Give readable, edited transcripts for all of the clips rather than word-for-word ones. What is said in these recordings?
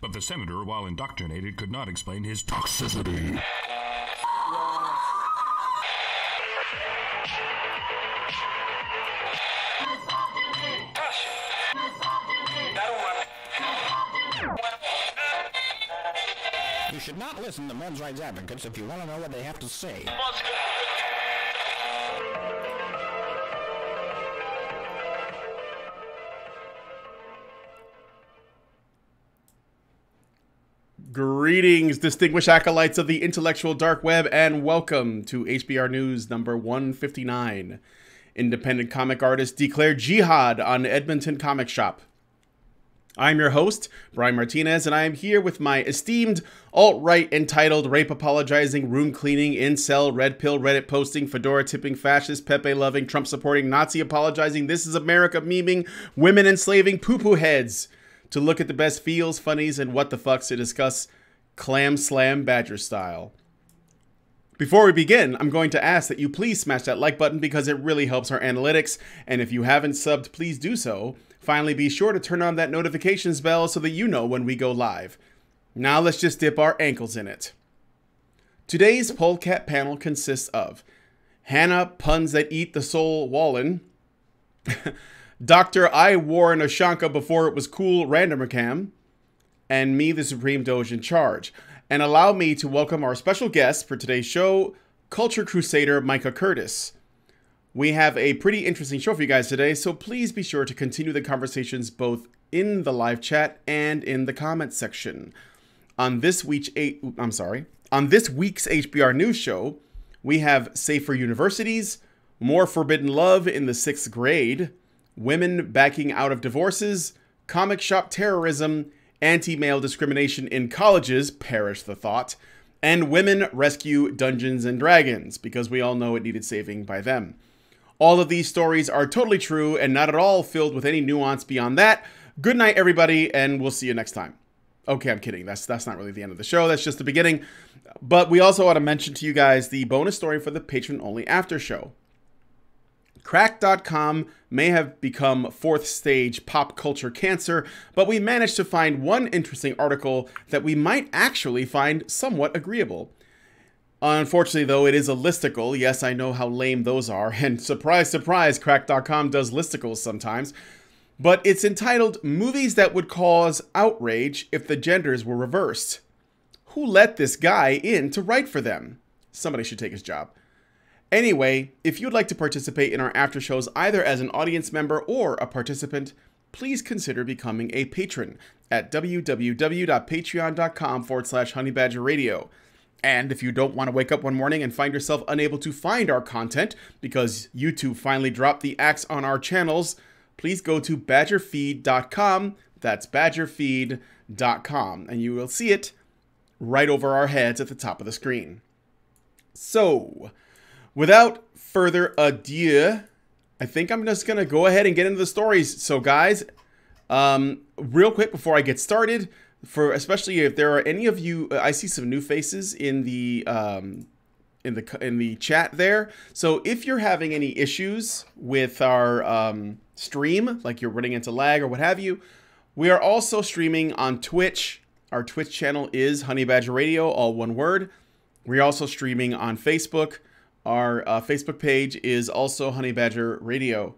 But the senator, while indoctrinated, could not explain his toxicity. You should not listen to men's rights advocates if you want to know what they have to say. Greetings, distinguished acolytes of the intellectual dark web, and welcome to HBR News number 159. Independent comic artists declare jihad on Edmonton comic shop. I'm your host, Brian Martinez, and I am here with my esteemed alt-right entitled rape apologizing, room cleaning, incel, red pill, Reddit posting, fedora tipping, fascist, Pepe loving, Trump supporting, Nazi apologizing, This Is America memeing, women enslaving, poo-poo heads, to look at the best feels, funnies, and what the fucks to discuss Clam Slam Badger style. Before we begin, I'm going to ask that you please smash that like button because it really helps our analytics, and if you haven't subbed, please do so. Finally, be sure to turn on that notifications bell so that you know when we go live. Now let's just dip our ankles in it. Today's Polecat panel consists of Hannah Puns That Eat the Soul Wallen, Dr. I wore an Ashanka before it was cool Randomer Cam, and me, the Supreme Doge in charge. And allow me to welcome our special guest for today's show, Culture Crusader Micah Curtis. We have a pretty interesting show for you guys today, so please be sure to continue the conversations both in the live chat and in the comments section. On this week's HBR News show, we have Safer Universities, More Forbidden Love in the 6th grade, Women backing out of divorces, comic shop terrorism, anti-male discrimination in colleges, perish the thought, and women rescue Dungeons and Dragons, because we all know it needed saving by them. All of these stories are totally true and not at all filled with any nuance beyond that. Good night, everybody, and we'll see you next time. Okay, I'm kidding. That's not really the end of the show. That's just the beginning. But we also want to mention to you guys the bonus story for the patron-only after show. Crack.com may have become fourth stage pop culture cancer, but we managed to find one interesting article that we might actually find somewhat agreeable. Unfortunately, though, it is a listicle. Yes, I know how lame those are, and surprise, surprise, Crack.com does listicles sometimes. But it's entitled, Movies That Would Cause Outrage If the Genders Were Reversed. Who let this guy in to write for them? Somebody should take his job. Anyway, if you'd like to participate in our after shows either as an audience member or a participant, please consider becoming a patron at www.patreon.com/honeybadgerradio. And if you don't want to wake up one morning and find yourself unable to find our content because YouTube finally dropped the axe on our channels, please go to badgerfeed.com. That's badgerfeed.com. And you will see it right over our heads at the top of the screen. So, without further ado, I think I'm just going to go ahead and get into the stories. So guys, real quick before I get started, especially if there are any of you, I see some new faces in the chat there. So if you're having any issues with our stream, like you're running into lag or what have you, we are also streaming on Twitch. Our Twitch channel is Honey Badger Radio, all one word. We're also streaming on Facebook. Our Facebook page is also Honey Badger Radio.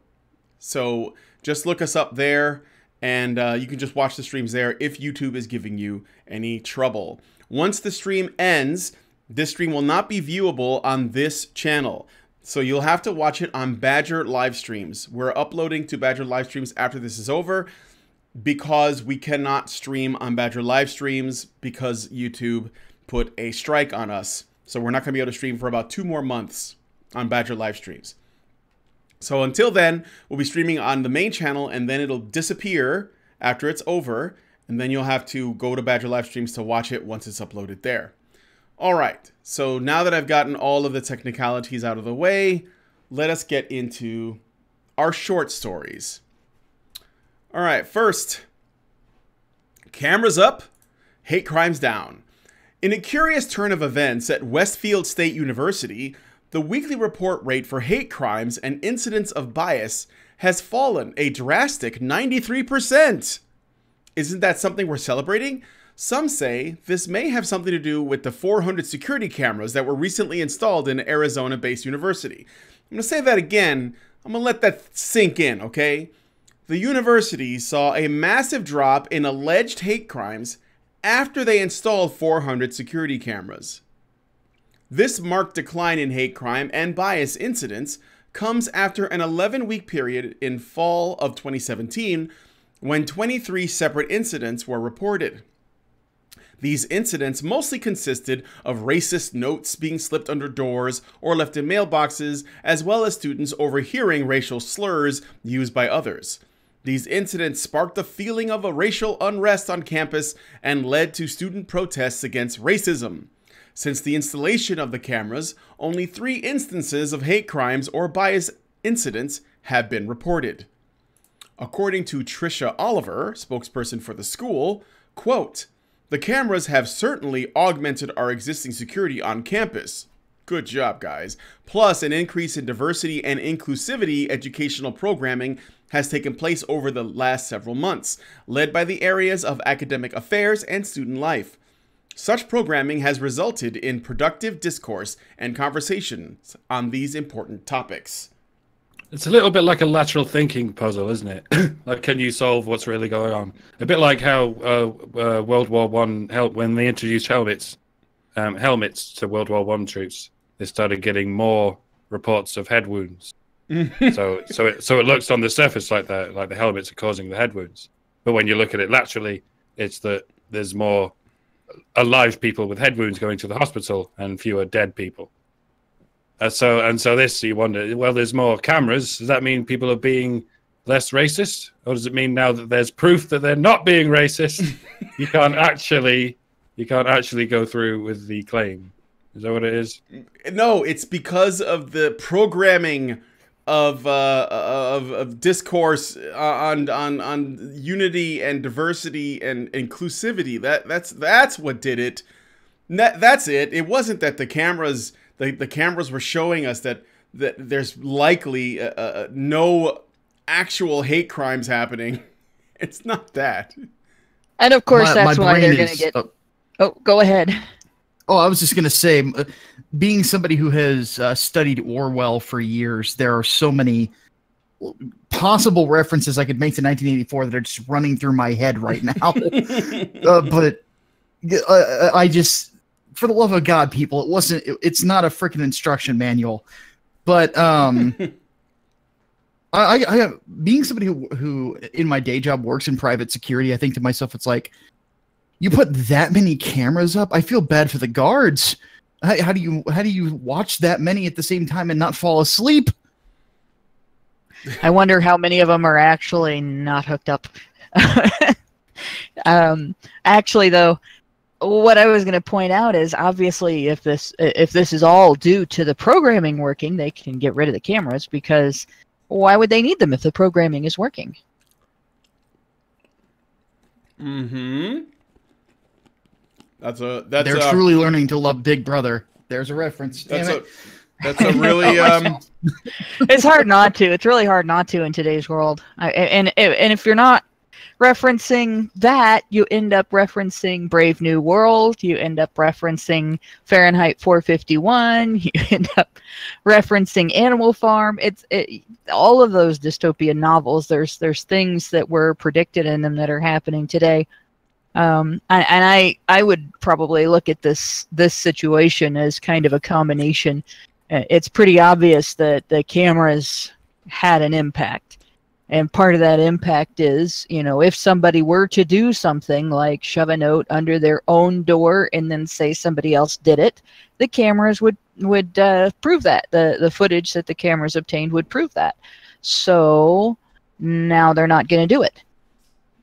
So just look us up there, and you can just watch the streams there if YouTube is giving you any trouble. Once the stream ends, this stream will not be viewable on this channel. So you'll have to watch it on Badger live streams. We're uploading to Badger live streams after this is over because we cannot stream on Badger live streams because YouTube put a strike on us. So we're not going to be able to stream for about 2 more months on Badger live streams. So until then, we'll be streaming on the main channel, and then it'll disappear after it's over, and then you'll have to go to Badger live streams to watch it once it's uploaded there. All right, so now that I've gotten all of the technicalities out of the way, let us get into our short stories. All right, first, cameras up, hate crimes down. In a curious turn of events at Westfield State University, the weekly report rate for hate crimes and incidents of bias has fallen a drastic 93%. Isn't that something we're celebrating? Some say this may have something to do with the 400 security cameras that were recently installed in Arizona-based university. I'm going to say that again. I'm going to let that sink in, okay? The university saw a massive drop in alleged hate crimes after they installed 400 security cameras. This marked decline in hate crime and bias incidents comes after an 11-week period in fall of 2017 when 23 separate incidents were reported. These incidents mostly consisted of racist notes being slipped under doors or left in mailboxes, as well as students overhearing racial slurs used by others. These incidents sparked a feeling of a racial unrest on campus and led to student protests against racism. Since the installation of the cameras, only 3 instances of hate crimes or bias incidents have been reported. According to Tricia Oliver, spokesperson for the school, quote, "The cameras have certainly augmented our existing security on campus. Good job, guys. Plus, an increase in diversity and inclusivity educational programming has taken place over the last several months, led by the areas of academic affairs and student life. Such programming has resulted in productive discourse and conversations on these important topics." It's a little bit like a lateral thinking puzzle, isn't it? Like, can you solve what's really going on? A bit like how World War One helped when they introduced helmets to World War One troops. They started getting more reports of head wounds. so it looks on the surface like the helmets are causing the head wounds, but when you look at it laterally, it's that there's more alive people with head wounds going to the hospital and fewer dead people. So this, you wonder, well, there's more cameras. Does that mean people are being less racist? Or does it mean now that there's proof that they're not being racist, you can't actually go through with the claim? Is that what it is? No, it's because of the programming of discourse on unity and diversity and inclusivity. That's what did it. That's it. It wasn't that the cameras were showing us that there's likely no actual hate crimes happening. It's not that. And of course, that's why they're going to get. Oh, go ahead. Oh, I was just going to say, being somebody who has studied Orwell for years, there are so many possible references I could make to 1984 that are just running through my head right now. But I just, for the love of God, people, it's not a freaking instruction manual. But I being somebody who in my day job works in private security, I think to myself, it's like, you put that many cameras up, I feel bad for the guards. How do you watch that many at the same time and not fall asleep? I wonder how many of them are actually not hooked up. Actually, though, what I was going to point out is obviously if this is all due to the programming working, they can get rid of the cameras, because why would they need them if the programming is working? Mm-hmm. They're truly learning to love Big Brother. There's a reference. That's a really It's hard not to. It's really hard not to in today's world. And if you're not referencing that, you end up referencing Brave New World. You end up referencing Fahrenheit 451. You end up referencing Animal Farm. All of those dystopian novels. There's things that were predicted in them that are happening today. And I would probably look at this situation as kind of a combination. It's pretty obvious that the cameras had an impact, and part of that impact is, if somebody were to do something like shove a note under their own door and then say somebody else did it, the cameras would prove that. The footage that the cameras obtained would prove that. So now they're not going to do it.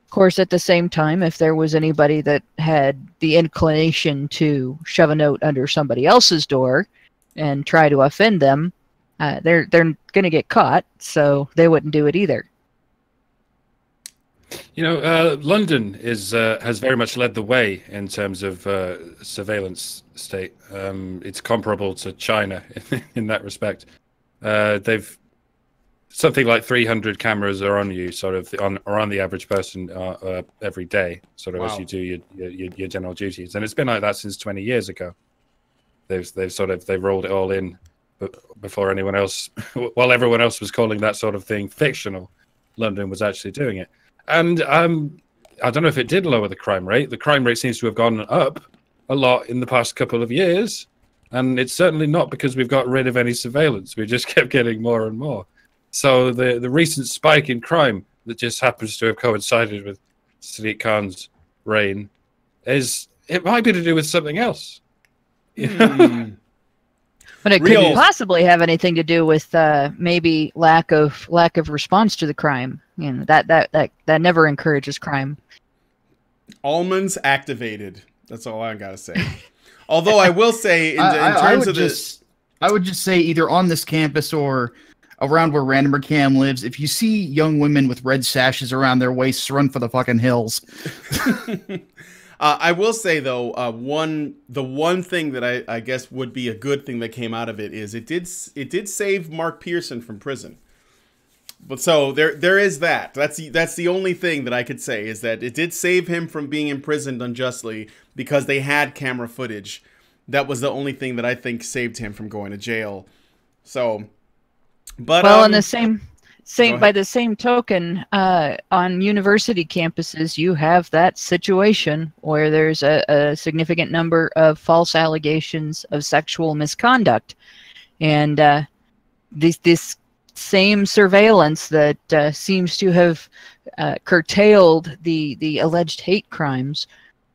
Of course, at the same time, if there was anybody that had the inclination to shove a note under somebody else's door and try to offend them, they're going to get caught, so they wouldn't do it either. London has very much led the way in terms of surveillance state. It's comparable to China in that respect. They've something like 300 cameras are on you, sort of on the average person every day, sort of as you do your general duties, and it's been like that since 20 years ago. They've rolled it all in before anyone else, while everyone else was calling that sort of thing fictional. London was actually doing it, and I don't know if it did lower the crime rate. The crime rate seems to have gone up a lot in the past couple of years, and it's certainly not because we've got rid of any surveillance. We just kept getting more and more. So the recent spike in crime that just happens to have coincided with Sadiq Khan's reign it might be to do with something else. But it couldn't possibly have anything to do with maybe lack of response to the crime. You know, that never encourages crime. Almonds activated. That's all I gotta say. Although I will say, in terms of this, I would just say either on this campus or around where Randomer Cam lives, if you see young women with red sashes around their waists, run for the fucking hills. I will say though, the one thing that I guess would be a good thing that came out of it is it did save Mark Pearson from prison. But so there is that. That's the only thing that I could say, is that it did save him from being imprisoned unjustly because they had camera footage. That was the only thing that I think saved him from going to jail. So, but well, in the same by the same token, on university campuses, you have that situation where there's a significant number of false allegations of sexual misconduct, and this same surveillance that seems to have curtailed the alleged hate crimes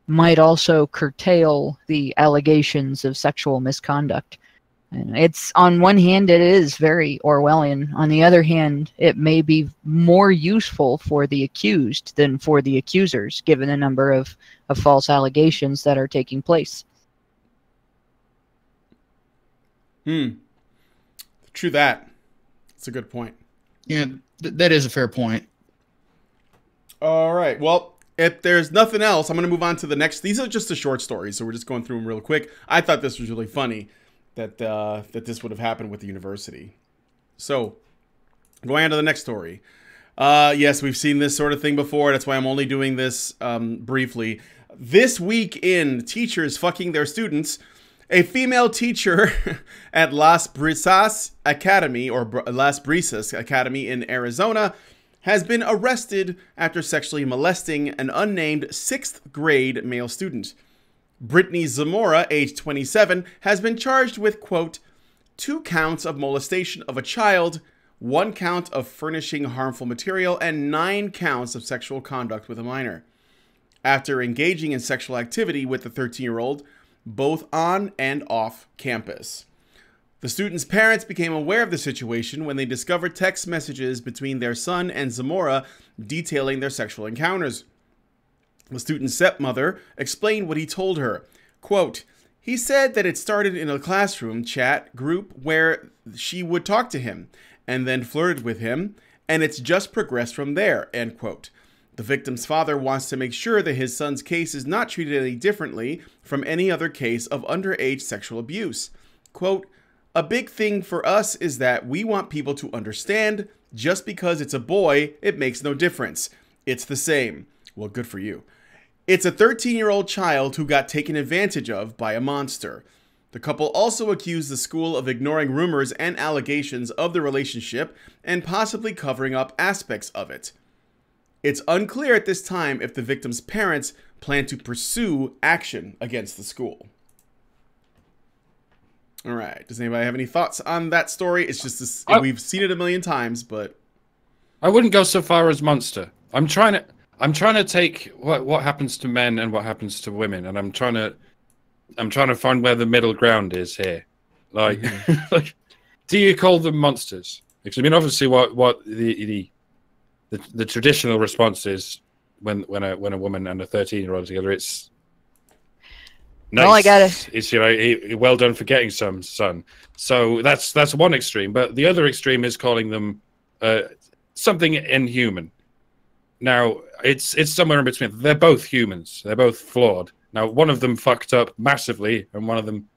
might also curtail the allegations of sexual misconduct. And it's, on one hand, it is very Orwellian. On the other hand, it may be more useful for the accused than for the accusers, given the number of false allegations that are taking place. True that. That's a good point. Yeah, that is a fair point. All right. Well, if there's nothing else, I'm going to move on to the next. These are just the short stories, so we're just going through them real quick. I thought this was really funny that this would have happened with the university. So, going on to the next story. Yes, we've seen this sort of thing before. That's why I'm only doing this briefly. This week in Teachers Fucking Their Students, a female teacher at Las Brisas Academy, or Las Brisas Academy in Arizona, has been arrested after sexually molesting an unnamed 6th grade male student. Brittany Zamora, age 27, has been charged with, quote, 2 counts of molestation of a child, 1 count of furnishing harmful material, and 9 counts of sexual conduct with a minor. After engaging in sexual activity with the 13-year-old, both on and off campus. The student's parents became aware of the situation when they discovered text messages between their son and Zamora detailing their sexual encounters. The student's stepmother explained what he told her. Quote, he said that it started in a classroom chat group where she would talk to him and then flirted with him, and it's just progressed from there, end quote. The victim's father wants to make sure that his son's case is not treated any differently from any other case of underage sexual abuse. Quote, a big thing for us is that we want people to understand just because it's a boy, it makes no difference. It's the same. Well, good for you. It's a 13-year-old child who got taken advantage of by a monster. The couple also accused the school of ignoring rumors and allegations of the relationship and possibly covering up aspects of it. It's unclear at this time if the victim's parents plan to pursue action against the school. All right. Does anybody have any thoughts on that story? It's just this, we've seen it a million times, but I wouldn't go so far as monster. I'm trying to take what happens to men and what happens to women, and I'm trying to find where the middle ground is here. Like, like, do you call them monsters? Because I mean, obviously, what the traditional response is when a woman and a 13-year-old together, it's nice. Well, I got It's well done for getting some son. So that's one extreme, but the other extreme is calling them something inhuman. Now it's somewhere in between. They're both humans. They're both flawed. Now one of them fucked up massively, and one of them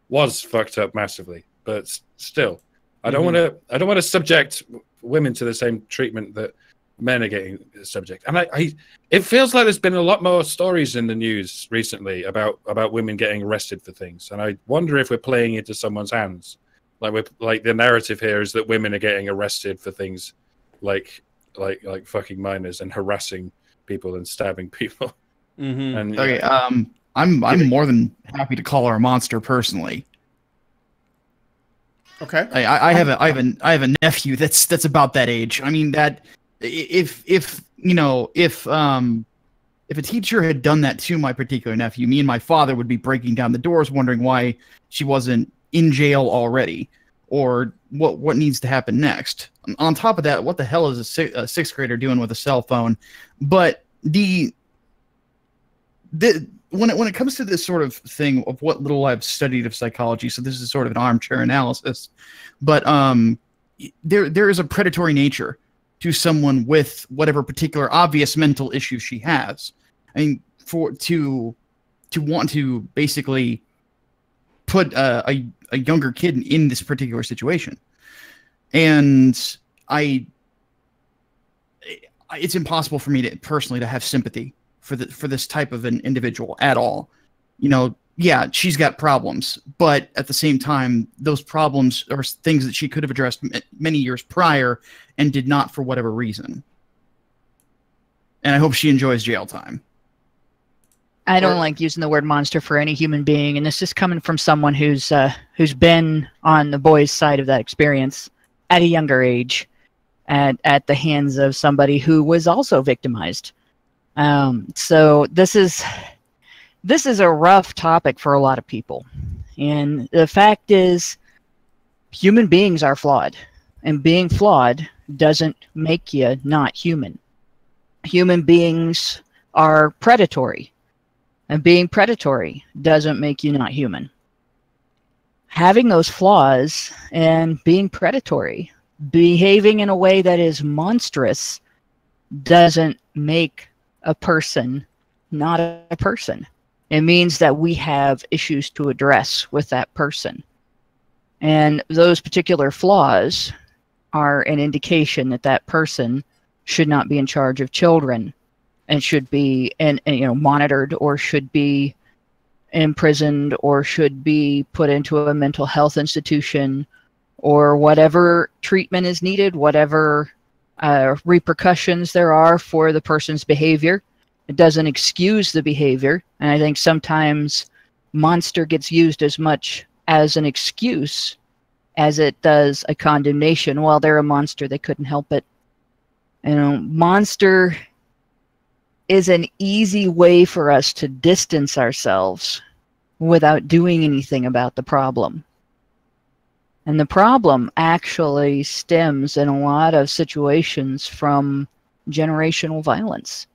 was fucked up massively. But still, I don't want to subject women to the same treatment that men are getting subject. And it feels like there's been a lot more stories in the news recently about women getting arrested for things. And I wonder if we're playing into someone's hands. Like the narrative here is that women are getting arrested for things like fucking minors and harassing people and stabbing people. Mm-hmm. And Okay, I'm more than happy to call her a monster personally. Okay. I have a nephew that's about that age. I mean, that if a teacher had done that to my particular nephew, me and my father would be breaking down the doors, wondering why she wasn't in jail already, or what needs to happen next. On top of that, what the hell is a sixth grader doing with a cell phone? But when it comes to this sort of thing of what little I've studied of psychology, so this is sort of an armchair analysis, but there is a predatory nature to someone with whatever particular obvious mental issue she has. I mean, to want to basically put a younger kid in this particular situation, and it's impossible for me to personally to have sympathy for this type of an individual at all. Yeah, she's got problems, but at the same time, those problems are things that she could have addressed many years prior and did not for whatever reason. And I hope she enjoys jail time. I don't like using the word monster for any human being, and this is coming from someone who's been on the boys' side of that experience at a younger age, at the hands of somebody who was also victimized. So this is a rough topic for a lot of people, and the fact is, human beings are flawed, and being flawed doesn't make you not human. Human beings are predatory. And being predatory doesn't make you not human. Having those flaws and being predatory, behaving in a way that is monstrous, doesn't make a person not a person. It means that we have issues to address with that person. And those particular flaws are an indication that that person should not be in charge of children, and should be monitored, or should be imprisoned, or should be put into a mental health institution, or whatever treatment is needed, whatever repercussions there are for the person's behavior. It doesn't excuse the behavior, and I think sometimes monster gets used as much as an excuse as it does a condemnation. Well, they're a monster, they couldn't help it. Monster is an easy way for us to distance ourselves without doing anything about the problem. And the problem actually stems in a lot of situations from generational violence.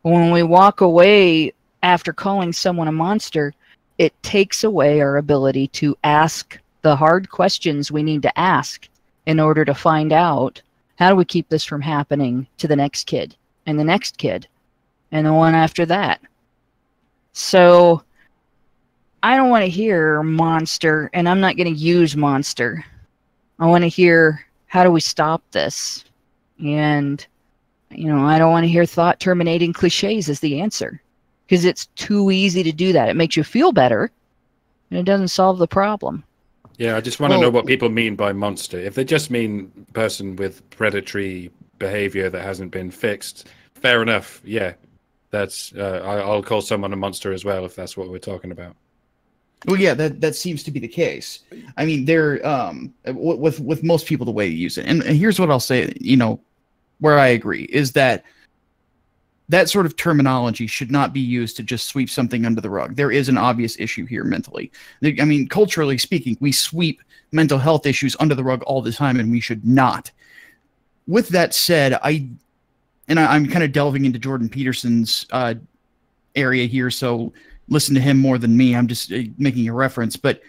When we walk away after calling someone a monster, it takes away our ability to ask the hard questions we need to ask in order to find out, how do we keep this from happening to the next kid? And the next kid, and the one after that. So I don't want to hear monster, and I'm not going to use monster. I want to hear, how do we stop this? And, I don't want to hear thought-terminating cliches as the answer, because it's too easy to do that. It makes you feel better, and it doesn't solve the problem. Yeah, I just want to know what people mean by monster. If they just mean person with predatory behavior that hasn't been fixed, fair enough. Yeah, that's I'll call someone a monster as well if that's what we're talking about. Well, yeah, that seems to be the case. I mean, they're with most people the way you use it, and here's what I'll say. Where I agree is that sort of terminology should not be used to just sweep something under the rug. There is an obvious issue here mentally. I mean, culturally speaking, we sweep mental health issues under the rug all the time, and we should not. With that said, I'm kind of delving into Jordan Peterson's area here, so listen to him more than me. I'm just making a reference, but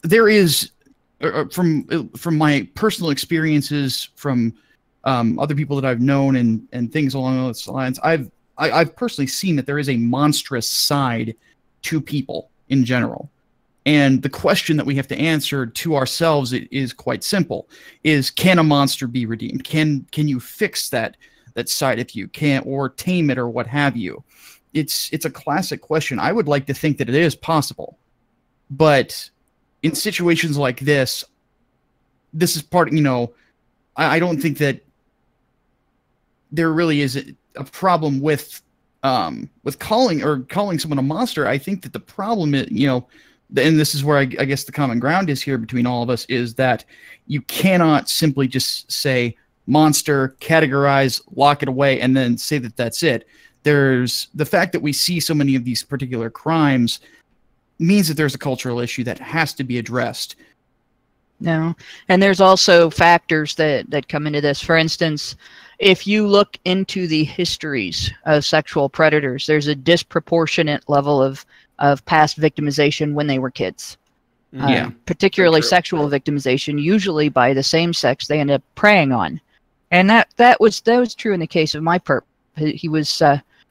there is, from my personal experiences, from other people that I've known and things along those lines, I've personally seen that there is a monstrous side to people in general, And the question that we have to answer to ourselves is quite simple: is can a monster be redeemed? Can you fix that side of you? Or tame it or what have you? It's a classic question. I would like to think that it is possible, but in situations like this is part. I don't think that there really is a problem with calling someone a monster. I think that the problem is, and this is where I guess the common ground is here between all of us, is that you cannot simply just say monster, categorize, lock it away, and then say that that's it. There's the fact that we see so many of these particular crimes means that there's a cultural issue that has to be addressed. No. And there's also factors that come into this. For instance, if you look into the histories of sexual predators, there's a disproportionate level of past victimization when they were kids. Particularly sexual victimization, usually by the same sex they end up preying on. And that was true in the case of my perp. He was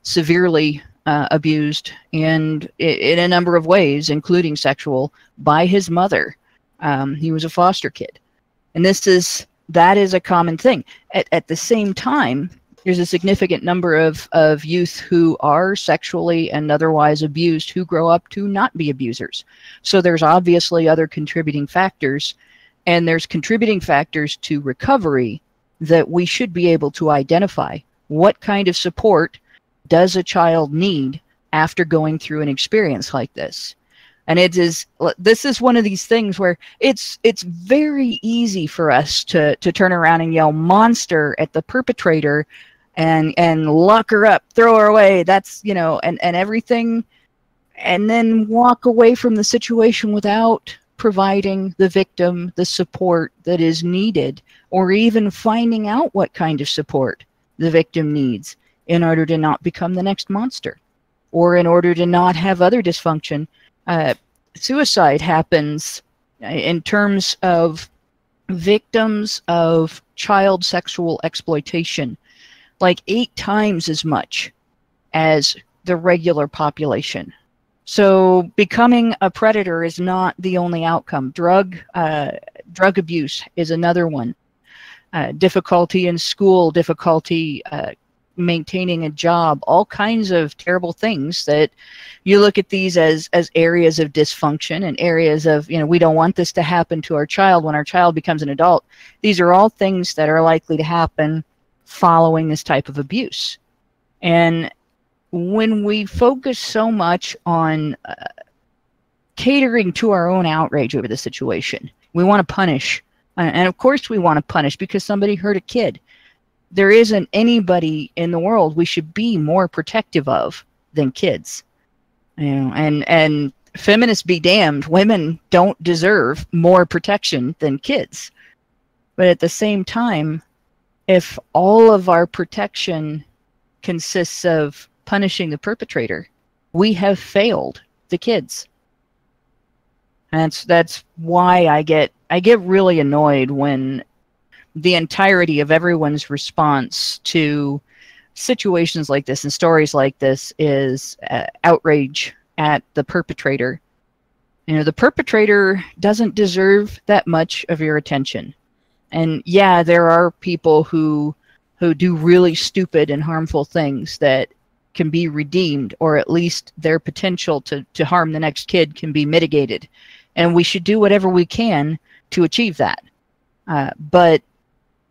severely abused, and in a number of ways, including sexual, by his mother. He was a foster kid. And that is a common thing. At the same time, there's a significant number of youth who are sexually and otherwise abused who grow up to not be abusers. So there's obviously other contributing factors, and there's contributing factors to recovery that we should be able to identify. What kind of support does a child need after going through an experience like this? And this is one of these things where it's very easy for us to turn around and yell monster at the perpetrator and lock her up, throw her away. That's, and everything, and then walk away from the situation without providing the victim the support that is needed, or even finding out what kind of support the victim needs in order to not become the next monster, or in order to not have other dysfunction. Suicide happens in terms of victims of child sexual exploitation like 8 times as much as the regular population. So becoming a predator is not the only outcome. Drug abuse is another one. Difficulty in school, difficulty maintaining a job, all kinds of terrible things that you look at these as areas of dysfunction and areas of, we don't want this to happen to our child when our child becomes an adult. These are all things that are likely to happen following this type of abuse. And when we focus so much on catering to our own outrage over the situation, we want to punish. And of course we want to punish because somebody hurt a kid. There isn't anybody in the world we should be more protective of than kids. And feminists be damned, women don't deserve more protection than kids. But at the same time, if all of our protection consists of punishing the perpetrator, we have failed the kids. And that's why I get really annoyed when the entirety of everyone's response to situations like this and stories like this is outrage at the perpetrator. The perpetrator doesn't deserve that much of your attention. And yeah, there are people who do really stupid and harmful things that can be redeemed, or at least their potential to harm the next kid can be mitigated. And we should do whatever we can to achieve that. But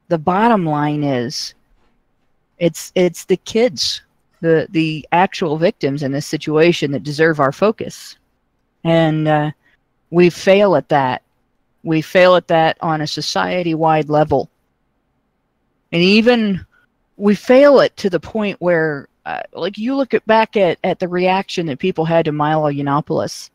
the bottom line is, it's the kids, the actual victims in this situation that deserve our focus. And we fail at that. We fail at that on a society-wide level. And even we fail it to the point where, like, you look back at the reaction that people had to Milo Yiannopoulos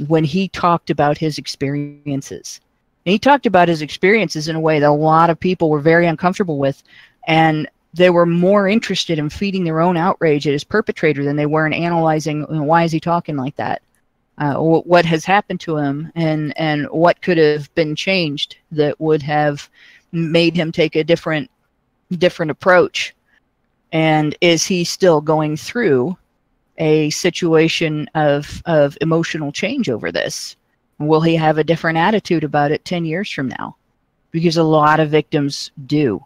when he talked about his experiences. And he talked about his experiences in a way that a lot of people were very uncomfortable with, and they were more interested in feeding their own outrage at his perpetrator than they were in analyzing, why is he talking like that? What has happened to him, and what could have been changed that would have made him take a different approach. And is he still going through a situation of emotional change over this? Will he have a different attitude about it 10 years from now? Because a lot of victims do.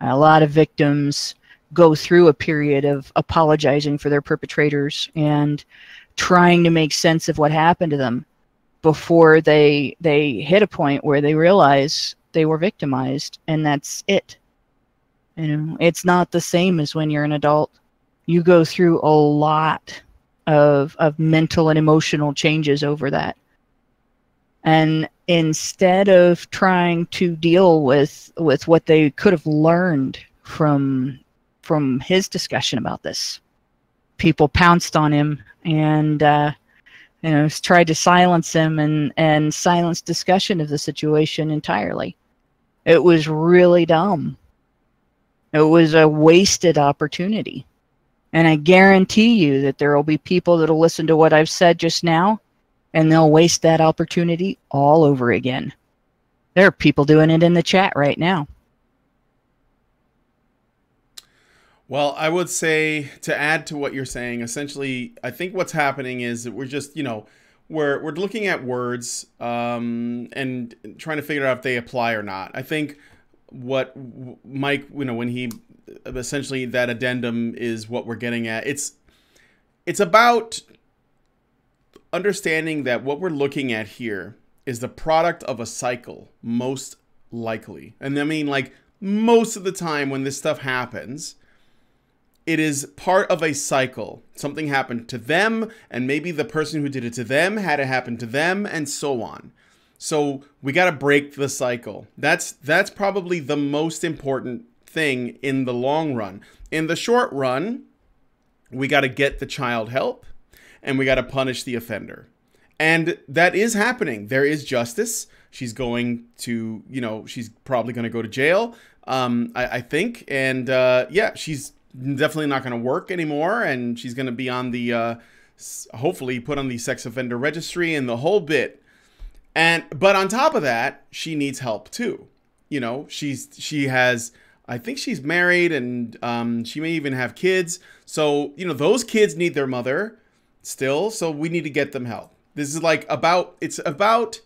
A lot of victims go through a period of apologizing for their perpetrators and trying to make sense of what happened to them before they hit a point where they realize they were victimized, and that's it. You know, it's not the same as when you're an adult. You go through a lot of mental and emotional changes over that. And instead of trying to deal with what they could have learned from his discussion about this, people pounced on him and tried to silence him and silence discussion of the situation entirely. It was really dumb. It was a wasted opportunity. And I guarantee you that there will be people that will listen to what I've said just now, and they'll waste that opportunity all over again. There are people doing it in the chat right now. Well, I would say, to add to what you're saying, essentially, I think what's happening is that we're just, we're looking at words and trying to figure out if they apply or not. I think what Mike, when he essentially, that addendum is what we're getting at. It's about understanding that what we're looking at here is the product of a cycle, most likely. And I mean, like, most of the time when this stuff happens, it is part of a cycle. Something happened to them, and maybe the person who did it to them had it happen to them, and so on. So we got to break the cycle. That's probably the most important thing in the long run. In the short run, we got to get the child help, and we got to punish the offender. And that is happening. There is justice. She's going to, she's probably going to go to jail, I think. And yeah, she's definitely not going to work anymore. And she's going to be on the, hopefully put on the sex offender registry and the whole bit. But on top of that, she needs help too. She has, I think she's married, and she may even have kids. So, those kids need their mother still. So we need to get them help. This is it's about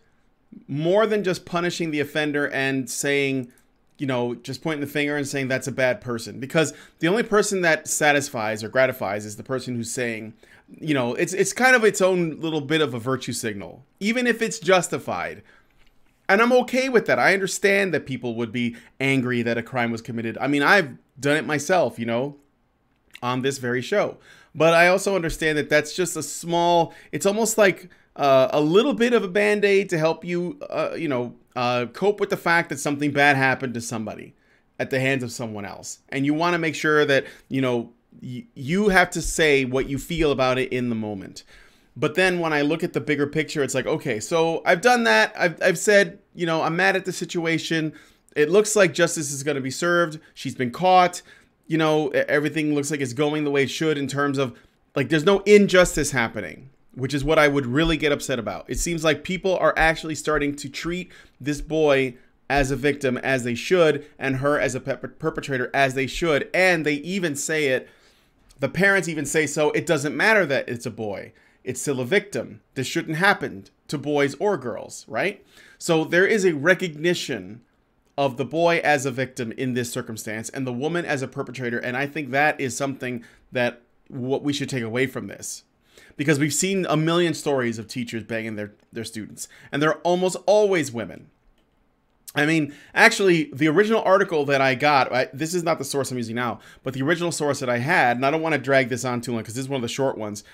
more than just punishing the offender and saying, just pointing the finger and saying that's a bad person. Because the only person that satisfies or gratifies is the person who's saying, it's kind of its own little bit of a virtue signal, even if it's justified. And I'm okay with that. I understand that people would be angry that a crime was committed. I mean, I've done it myself, on this very show. But I also understand that that's just it's almost like a little bit of a Band-Aid to help you, cope with the fact that something bad happened to somebody at the hands of someone else. And you want to make sure that, you have to say what you feel about it in the moment. But then when I look at the bigger picture, it's like, okay, so I've done that. I've said, I'm mad at the situation. It looks like justice is going to be served. She's been caught. Everything looks like it's going the way it should in terms of, like, there's no injustice happening, which is what I would really get upset about. It seems like people are actually starting to treat this boy as a victim as they should, and her as a perpetrator as they should. And they even say it, the parents even say, so it doesn't matter that it's a boy. It's still a victim. This shouldn't happen to boys or girls, right? So there is a recognition of the boy as a victim in this circumstance and the woman as a perpetrator. And I think that is something that what we should take away from this. Because we've seen a million stories of teachers banging their students. And they're almost always women. I mean, actually, the original article that I got, this is not the source I'm using now, but the original source that I had, and I don't want to drag this on too long because this is one of the short ones,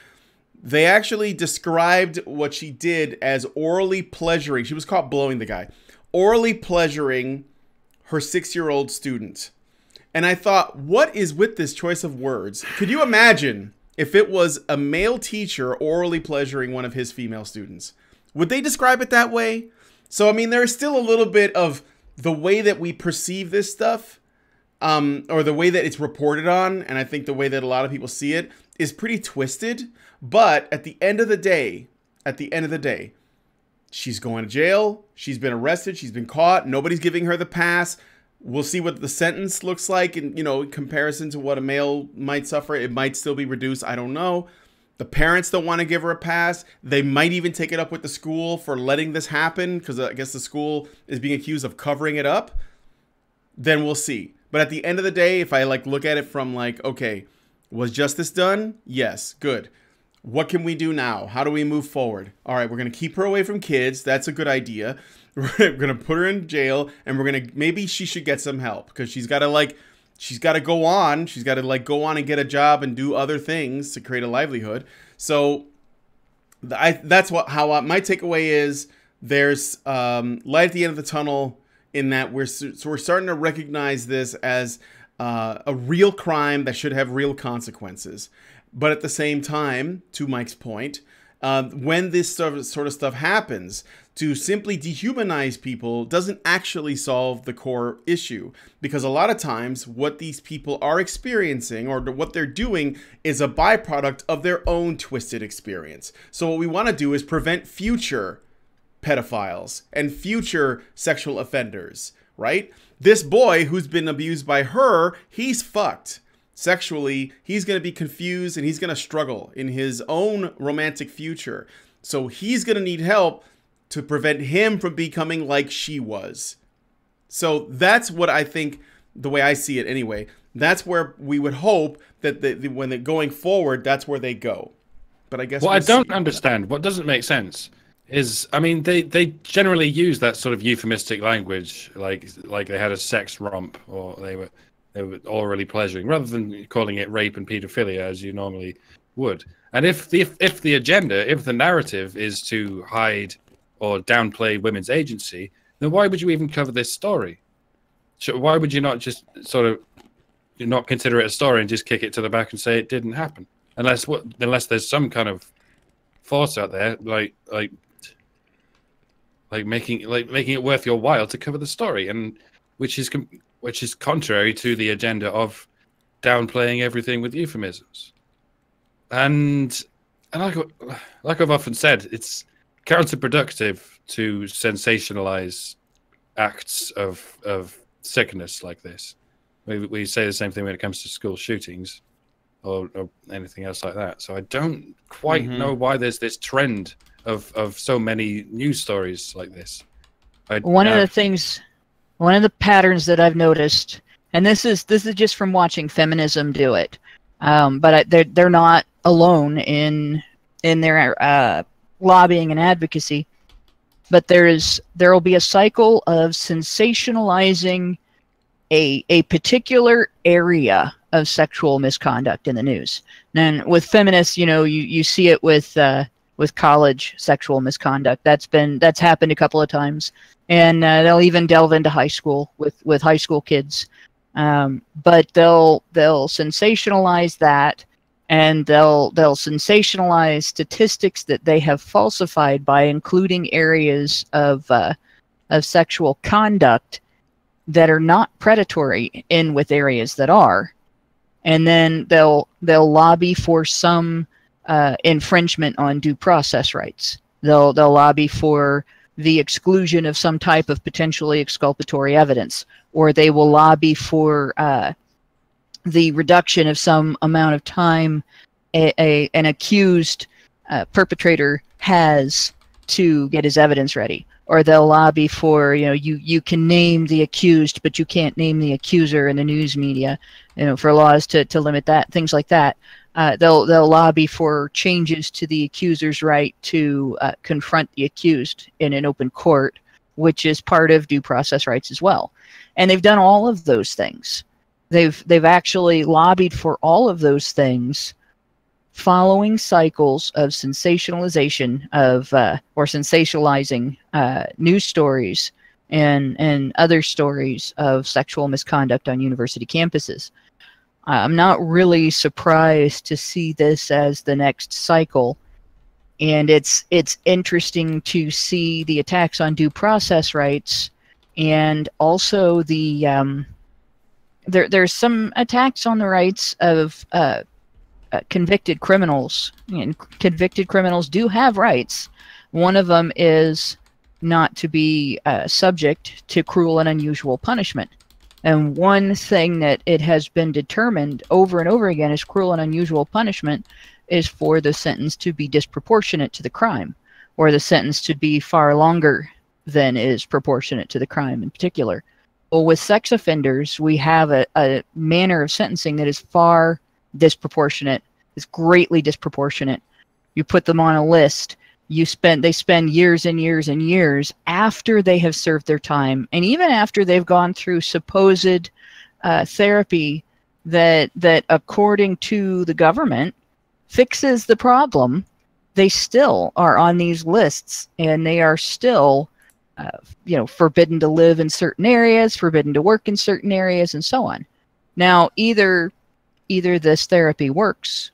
they actually described what she did as orally pleasuring. She was caught blowing the guy. Orally pleasuring her 6-year-old student. And I thought, what is with this choice of words? Could you imagine if it was a male teacher orally pleasuring one of his female students? Would they describe it that way? So, I mean, there's still a little bit of the way that we perceive this stuff, or the way that it's reported on, and I think the way that a lot of people see it is pretty twisted. But at the end of the day, she's going to jail. She's been arrested. She's been caught. Nobody's giving her the pass. We'll see what the sentence looks like, and in comparison to what a male might suffer, it might still be reduced. I don't know. The parents don't want to give her a pass. They might even take it up with the school for letting this happen, because I guess the school is being accused of covering it up. Then we'll see. But at the end of the day, if I look at it from okay, was justice done? Yes, good. What can we do now? How do we move forward? All right, we're going to keep her away from kids. That's a good idea. We're going to put her in jail, and maybe she should get some help, because she's got to go on. She's got to go on and get a job and do other things to create a livelihood. So that's how my takeaway is. There's light at the end of the tunnel, in that we're starting to recognize this as a real crime that should have real consequences. But at the same time, to Mike's point, when this sort of stuff happens, to simply dehumanize people doesn't actually solve the core issue. Because a lot of times what these people are experiencing, or what they're doing, is a byproduct of their own twisted experience. So what we want to do is prevent future pedophiles and future sexual offenders, right? This boy who's been abused by her, he's fucked. Sexually, he's going to be confused, and he's going to struggle in his own romantic future. So he's going to need help to prevent him from becoming like she was. So that's what I think, the way I see it anyway. That's where we would hope that when they're going forward, that's where they go. But I guess what I don't understand, what doesn't make sense, is, I mean, they generally use that sort of euphemistic language, like they had a sex romp, or they were orally pleasuring, rather than calling it rape and pedophilia as you normally would. And if the agenda, if the narrative is to hide or downplay women's agency, then why would you even cover this story? So why would you not just sort of not consider it a story and just kick it to the back and say it didn't happen? Unless there's some kind of force out there, like making it worth your while to cover the story, and which is contrary to the agenda of downplaying everything with euphemisms. And like I've often said, it's counterproductive to sensationalize acts of sickness like this. We say the same thing when it comes to school shootings or anything else like that. So I don't quite know why there's this trend of so many news stories like this. One of the patterns that I've noticed, and this is just from watching feminism do it, but they're not alone in their lobbying and advocacy. But there will be a cycle of sensationalizing a particular area of sexual misconduct in the news. And with feminists, you see it with college sexual misconduct. That's happened a couple of times, and they'll even delve into high school with high school kids. But they'll sensationalize that, and they'll sensationalize statistics that they have falsified by including areas of sexual conduct that are not predatory in with areas that are, and then they'll lobby for some infringement on due process rights. They'll lobby for the exclusion of some type of potentially exculpatory evidence, or they will lobby for the reduction of some amount of time an accused perpetrator has to get his evidence ready. Or they'll lobby for, you can name the accused, but you can't name the accuser in the news media, for laws to limit that, things like that. They'll lobby for changes to the accuser's right to confront the accused in an open court, which is part of due process rights as well. And they've done all of those things. They've actually lobbied for all of those things, following cycles of sensationalization of or sensationalizing news stories and other stories of sexual misconduct on university campuses. I'm not really surprised to see this as the next cycle, and it's interesting to see the attacks on due process rights, and also the there's some attacks on the rights of convicted criminals. And convicted criminals do have rights. One of them is not to be subject to cruel and unusual punishment. And one thing that it has been determined over and over again is cruel and unusual punishment is for the sentence to be disproportionate to the crime, or the sentence to be far longer than is proportionate to the crime in particular. Well, with sex offenders, we have a manner of sentencing that is far disproportionate, is greatly disproportionate. You put them on a list. They spend years and years and years after they have served their time, and even after they've gone through supposed therapy that according to the government fixes the problem, they still are on these lists, and they are still forbidden to live in certain areas, forbidden to work in certain areas, and so on. Now, either this therapy works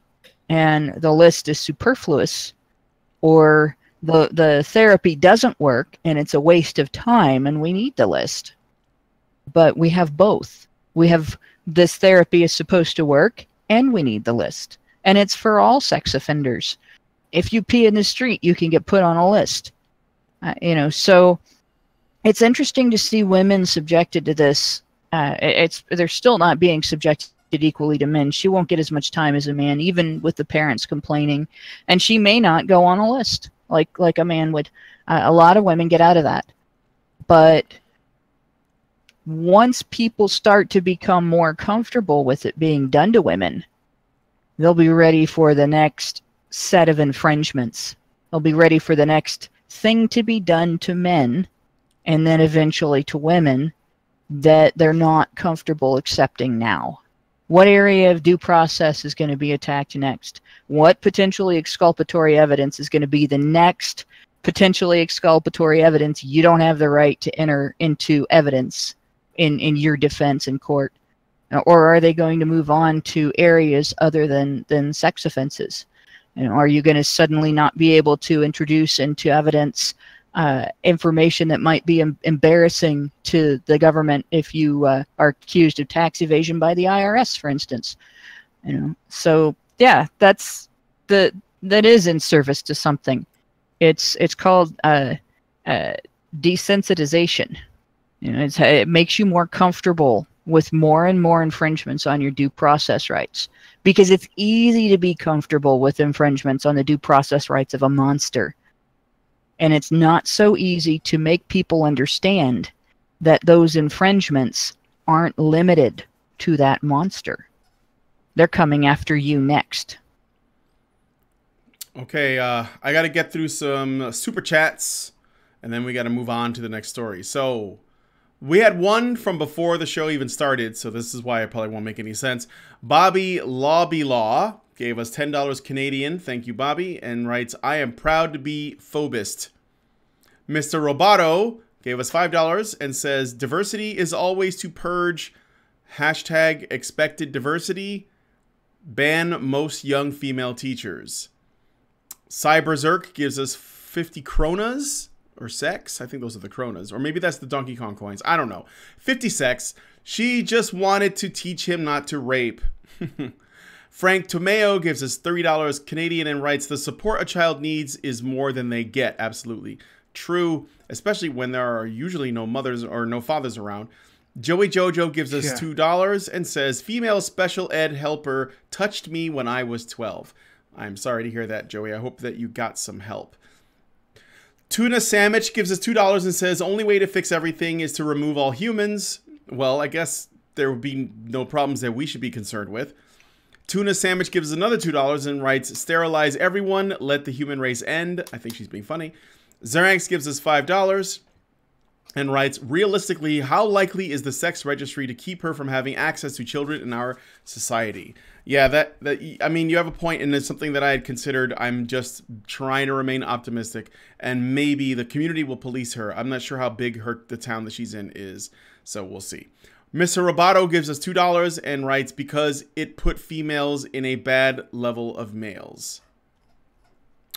and the list is superfluous, or the therapy doesn't work and it's a waste of time and we need the list. But we have both. We have this therapy is supposed to work and we need the list. And it's for all sex offenders. If you pee in the street, you can get put on a list. So it's interesting to see women subjected to this. They're still not being subjected equally to men. She won't get as much time as a man, even with the parents complaining, and she may not go on a list like a man would. A lot of women get out of that, but once people start to become more comfortable with it being done to women, they'll be ready for the next set of infringements. They'll be ready for the next thing to be done to men, and then eventually to women, that they're not comfortable accepting now. What area of due process is going to be attacked next? What potentially exculpatory evidence is going to be the next potentially exculpatory evidence you don't have the right to enter into evidence in your defense in court? Or are they going to move on to areas other than sex offenses? Are you going to suddenly not be able to introduce into evidence information that might be embarrassing to the government if you are accused of tax evasion by the IRS, for instance? So yeah, that is in service to something. It's called desensitization. It makes you more comfortable with more and more infringements on your due process rights, because it's easy to be comfortable with infringements on the due process rights of a monster. And it's not so easy to make people understand that those infringements aren't limited to that monster. They're coming after you next. Okay, I got to get through some super chats, and then we got to move on to the next story. So we had one from before the show even started, so this is why it probably won't make any sense. Bobby Law gave us $10 Canadian. Thank you, Bobby. And writes, I am proud to be phobist. Mr. Roboto gave us $5 and says, diversity is always to purge. Hashtag expected diversity. Ban most young female teachers. Cyberzerk gives us 50 kronas or sex. I think those are the kronas. Or maybe that's the Donkey Kong coins. I don't know. 50 sex. She just wanted to teach him not to rape. Frank Tomeo gives us $30 Canadian and writes, the support a child needs is more than they get. Absolutely true, especially when there are usually no mothers or no fathers around. Joey Jojo gives us $2 and says, female special ed helper touched me when I was 12. I'm sorry to hear that, Joey. I hope that you got some help. Tuna Sandwich gives us $2 and says, only way to fix everything is to remove all humans. Well, I guess there would be no problems that we should be concerned with. Tuna Sandwich gives us another $2 and writes, sterilize everyone, let the human race end. I think she's being funny. Zerax gives us $5 and writes, realistically, how likely is the sex registry to keep her from having access to children in our society? Yeah, I mean, you have a point, and it's something that I had considered. I'm just trying to remain optimistic, and maybe the community will police her. I'm not sure how big the town that she's in is, so we'll see. Mr. Roboto gives us $2 and writes, because it put females in a bad level of males.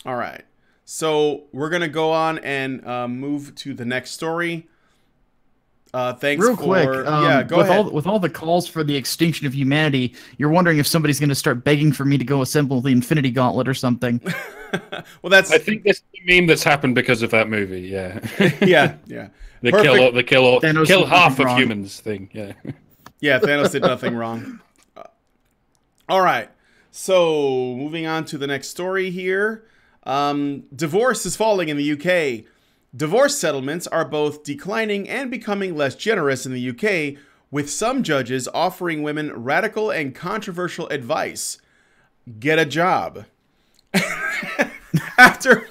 All right. So we're going to go on and move to the next story. Thanks Real quick, yeah, go ahead. With all the calls for the extinction of humanity, you're wondering if somebody's going to start begging for me to go assemble the Infinity Gauntlet or something. Well, I think this is the meme that's happened because of that movie. Yeah. yeah. The kill half of wrong. humans thing. Yeah. Yeah, Thanos did nothing wrong. All right. So, moving on to the next story here. Divorce is falling in the UK. Divorce settlements are both declining and becoming less generous in the UK, with some judges offering women radical and controversial advice. Get a job. After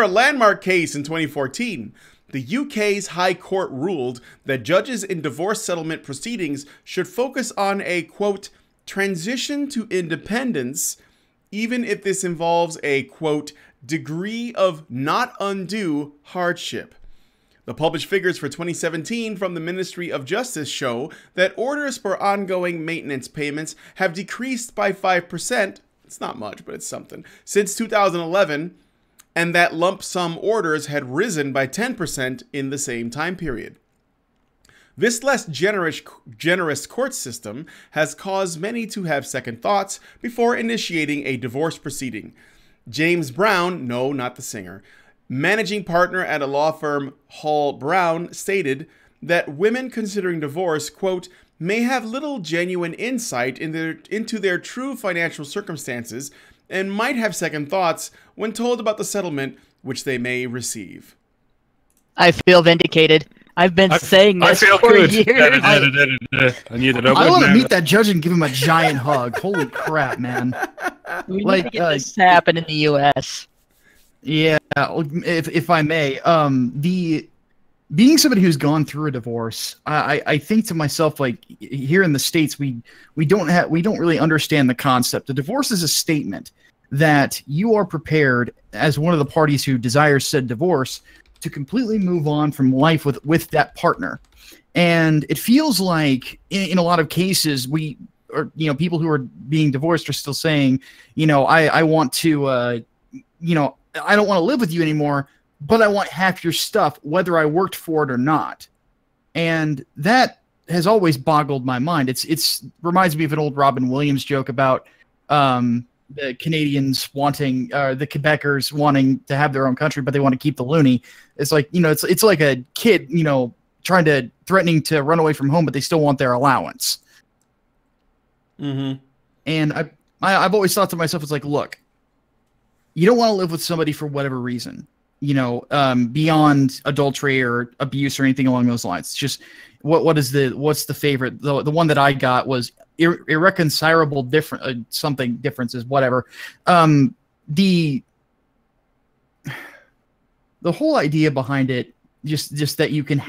a landmark case in 2014, the UK's High Court ruled that judges in divorce settlement proceedings should focus on a, quote, transition to independence, even if this involves a, quote, degree of not undue hardship. The published figures for 2017 from the Ministry of Justice show that orders for ongoing maintenance payments have decreased by 5%, it's not much, but it's something, since 2011, and that lump sum orders had risen by 10% in the same time period. This less generous court system has caused many to have second thoughts before initiating a divorce proceeding. James Brown, no, not the singer, managing partner at a law firm, Hall Brown, stated that women considering divorce, quote, may have little genuine insight into their true financial circumstances and might have second thoughts when told about the settlement which they may receive. I feel vindicated. I've been saying this for years. I want to meet that judge and give him a giant hug. Holy crap, man. We need to get this to happen in the U.S. Yeah, if I may, being somebody who's gone through a divorce, I think to myself, like, here in the States, we don't really understand the concept. The divorce is a statement that you are prepared, as one of the parties who desires said divorce, to completely move on from life with that partner. And it feels like in a lot of cases, people who are being divorced are still saying, I want to, I don't want to live with you anymore, but I want half your stuff, whether I worked for it or not. And that has always boggled my mind. It's reminds me of an old Robin Williams joke about the Canadians wanting, the Quebecers wanting to have their own country, but they want to keep the loonie. It's like, it's like a kid, threatening to run away from home, but they still want their allowance. Mm-hmm. And I've always thought to myself, it's like, look, you don't want to live with somebody for whatever reason, beyond adultery or abuse or anything along those lines. It's just what's the favorite? The one that I got was irreconcilable differences, whatever. The whole idea behind it, just that you can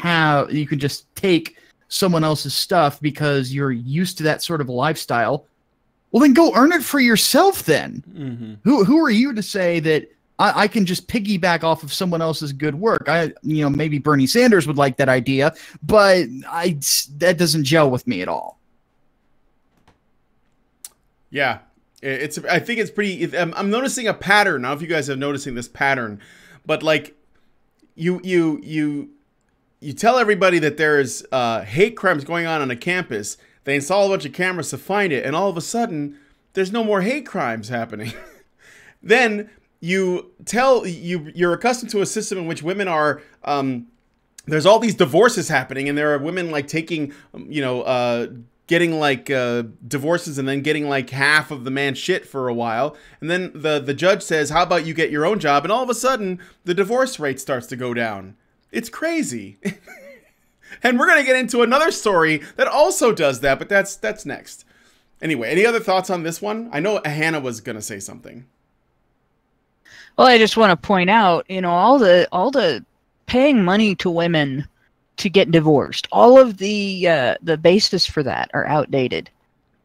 just take someone else's stuff because you're used to that sort of lifestyle. Well, then go earn it for yourself then. Mm-hmm. Who are you to say that I can just piggyback off of someone else's good work? Maybe Bernie Sanders would like that idea, but that doesn't gel with me at all. Yeah, I think it's pretty. I'm noticing a pattern. I don't know if you guys have noticing this pattern, but like, you tell everybody that there's hate crimes going on a campus. They install a bunch of cameras to find it, and all of a sudden, there's no more hate crimes happening. Then you're accustomed to a system in which women are. There's all these divorces happening, and there are women like taking, getting like divorces and then getting like half of the man's shit for a while. And then the judge says, how about you get your own job? And all of a sudden the divorce rate starts to go down. It's crazy. And we're going to get into another story that also does that, but that's next. Anyway, any other thoughts on this one? I know Hannah was going to say something. Well, I just want to point out, all the paying money to women to get divorced, all of the basis for that are outdated.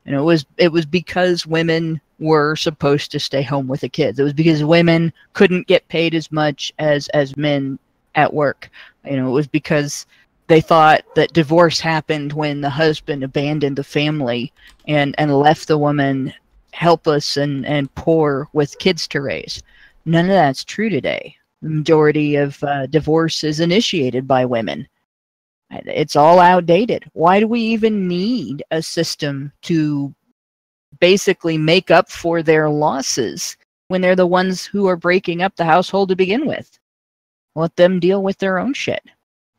And it was because women were supposed to stay home with the kids. It was because women couldn't get paid as much as men at work. It was because they thought that divorce happened when the husband abandoned the family and left the woman helpless and poor with kids to raise. None of that's true today. The majority of divorce is initiated by women. It's all outdated. Why do we even need a system to basically make up for their losses when they're the ones who are breaking up the household to begin with? Let them deal with their own shit.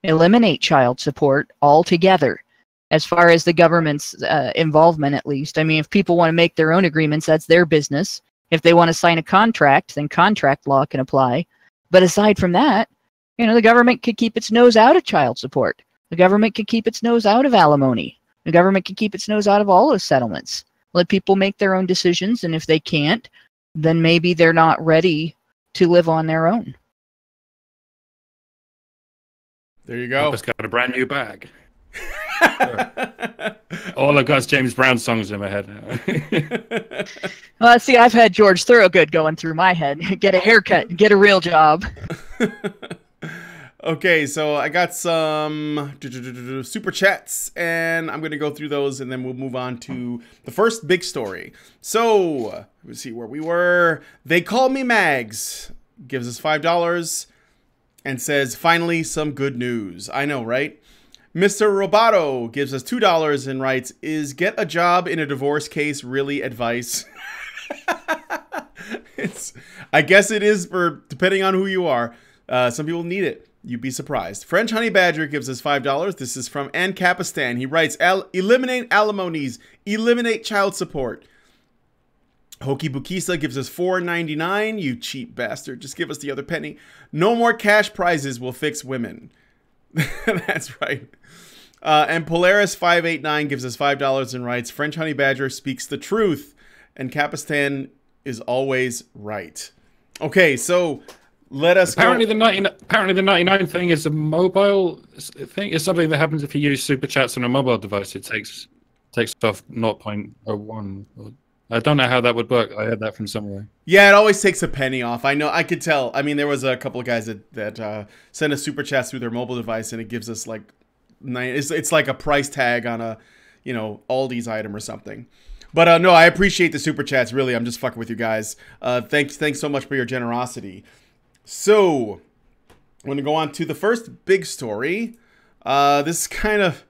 Eliminate child support altogether. As far as the government's involvement, at least. I mean, if people want to make their own agreements, that's their business. If they want to sign a contract, then contract law can apply. But aside from that, the government could keep its nose out of child support. The government could keep its nose out of alimony. The government could keep its nose out of all those settlements. Let people make their own decisions, and if they can't, then maybe they're not ready to live on their own. There you go. I just got a brand new bag. All I've got is James Brown songs in my head now. Well, see, I've had George Thorogood going through my head. Get a haircut, get a real job. Okay, so I got some super chats, and I'm going to go through those, and then we'll move on to the first big story. So, let's see where we were. They Call Me Mags gives us $5 and says, finally, some good news. I know, right? Mr. Roboto gives us $2 and writes, is get a job in a divorce case really advice? I guess it is, for depending on who you are. Some people need it. You'd be surprised. French Honey Badger gives us $5. This is from Ancapistan. He writes, eliminate alimonies. Eliminate child support. Hoki Bukisa gives us $4.99. You cheap bastard. Just give us the other penny. No more cash prizes will fix women. That's right. And Polaris 589 gives us $5 and writes, French Honey Badger speaks the truth. And Capistan is always right. Okay, so let us apparently the 99 thing is a mobile thing. It's something that happens if you use super chats on a mobile device. It takes off 0.01. I don't know how that would work. I heard that from somewhere. Yeah, it always takes a penny off. I know. I could tell. I mean, there was a couple of guys that send us super chats through their mobile device, and it gives us like it's like a price tag on a Aldi's item or something. But no, I appreciate the super chats. Really, I'm just fucking with you guys. Thanks so much for your generosity. So, I'm going to go on to the first big story. This is kind of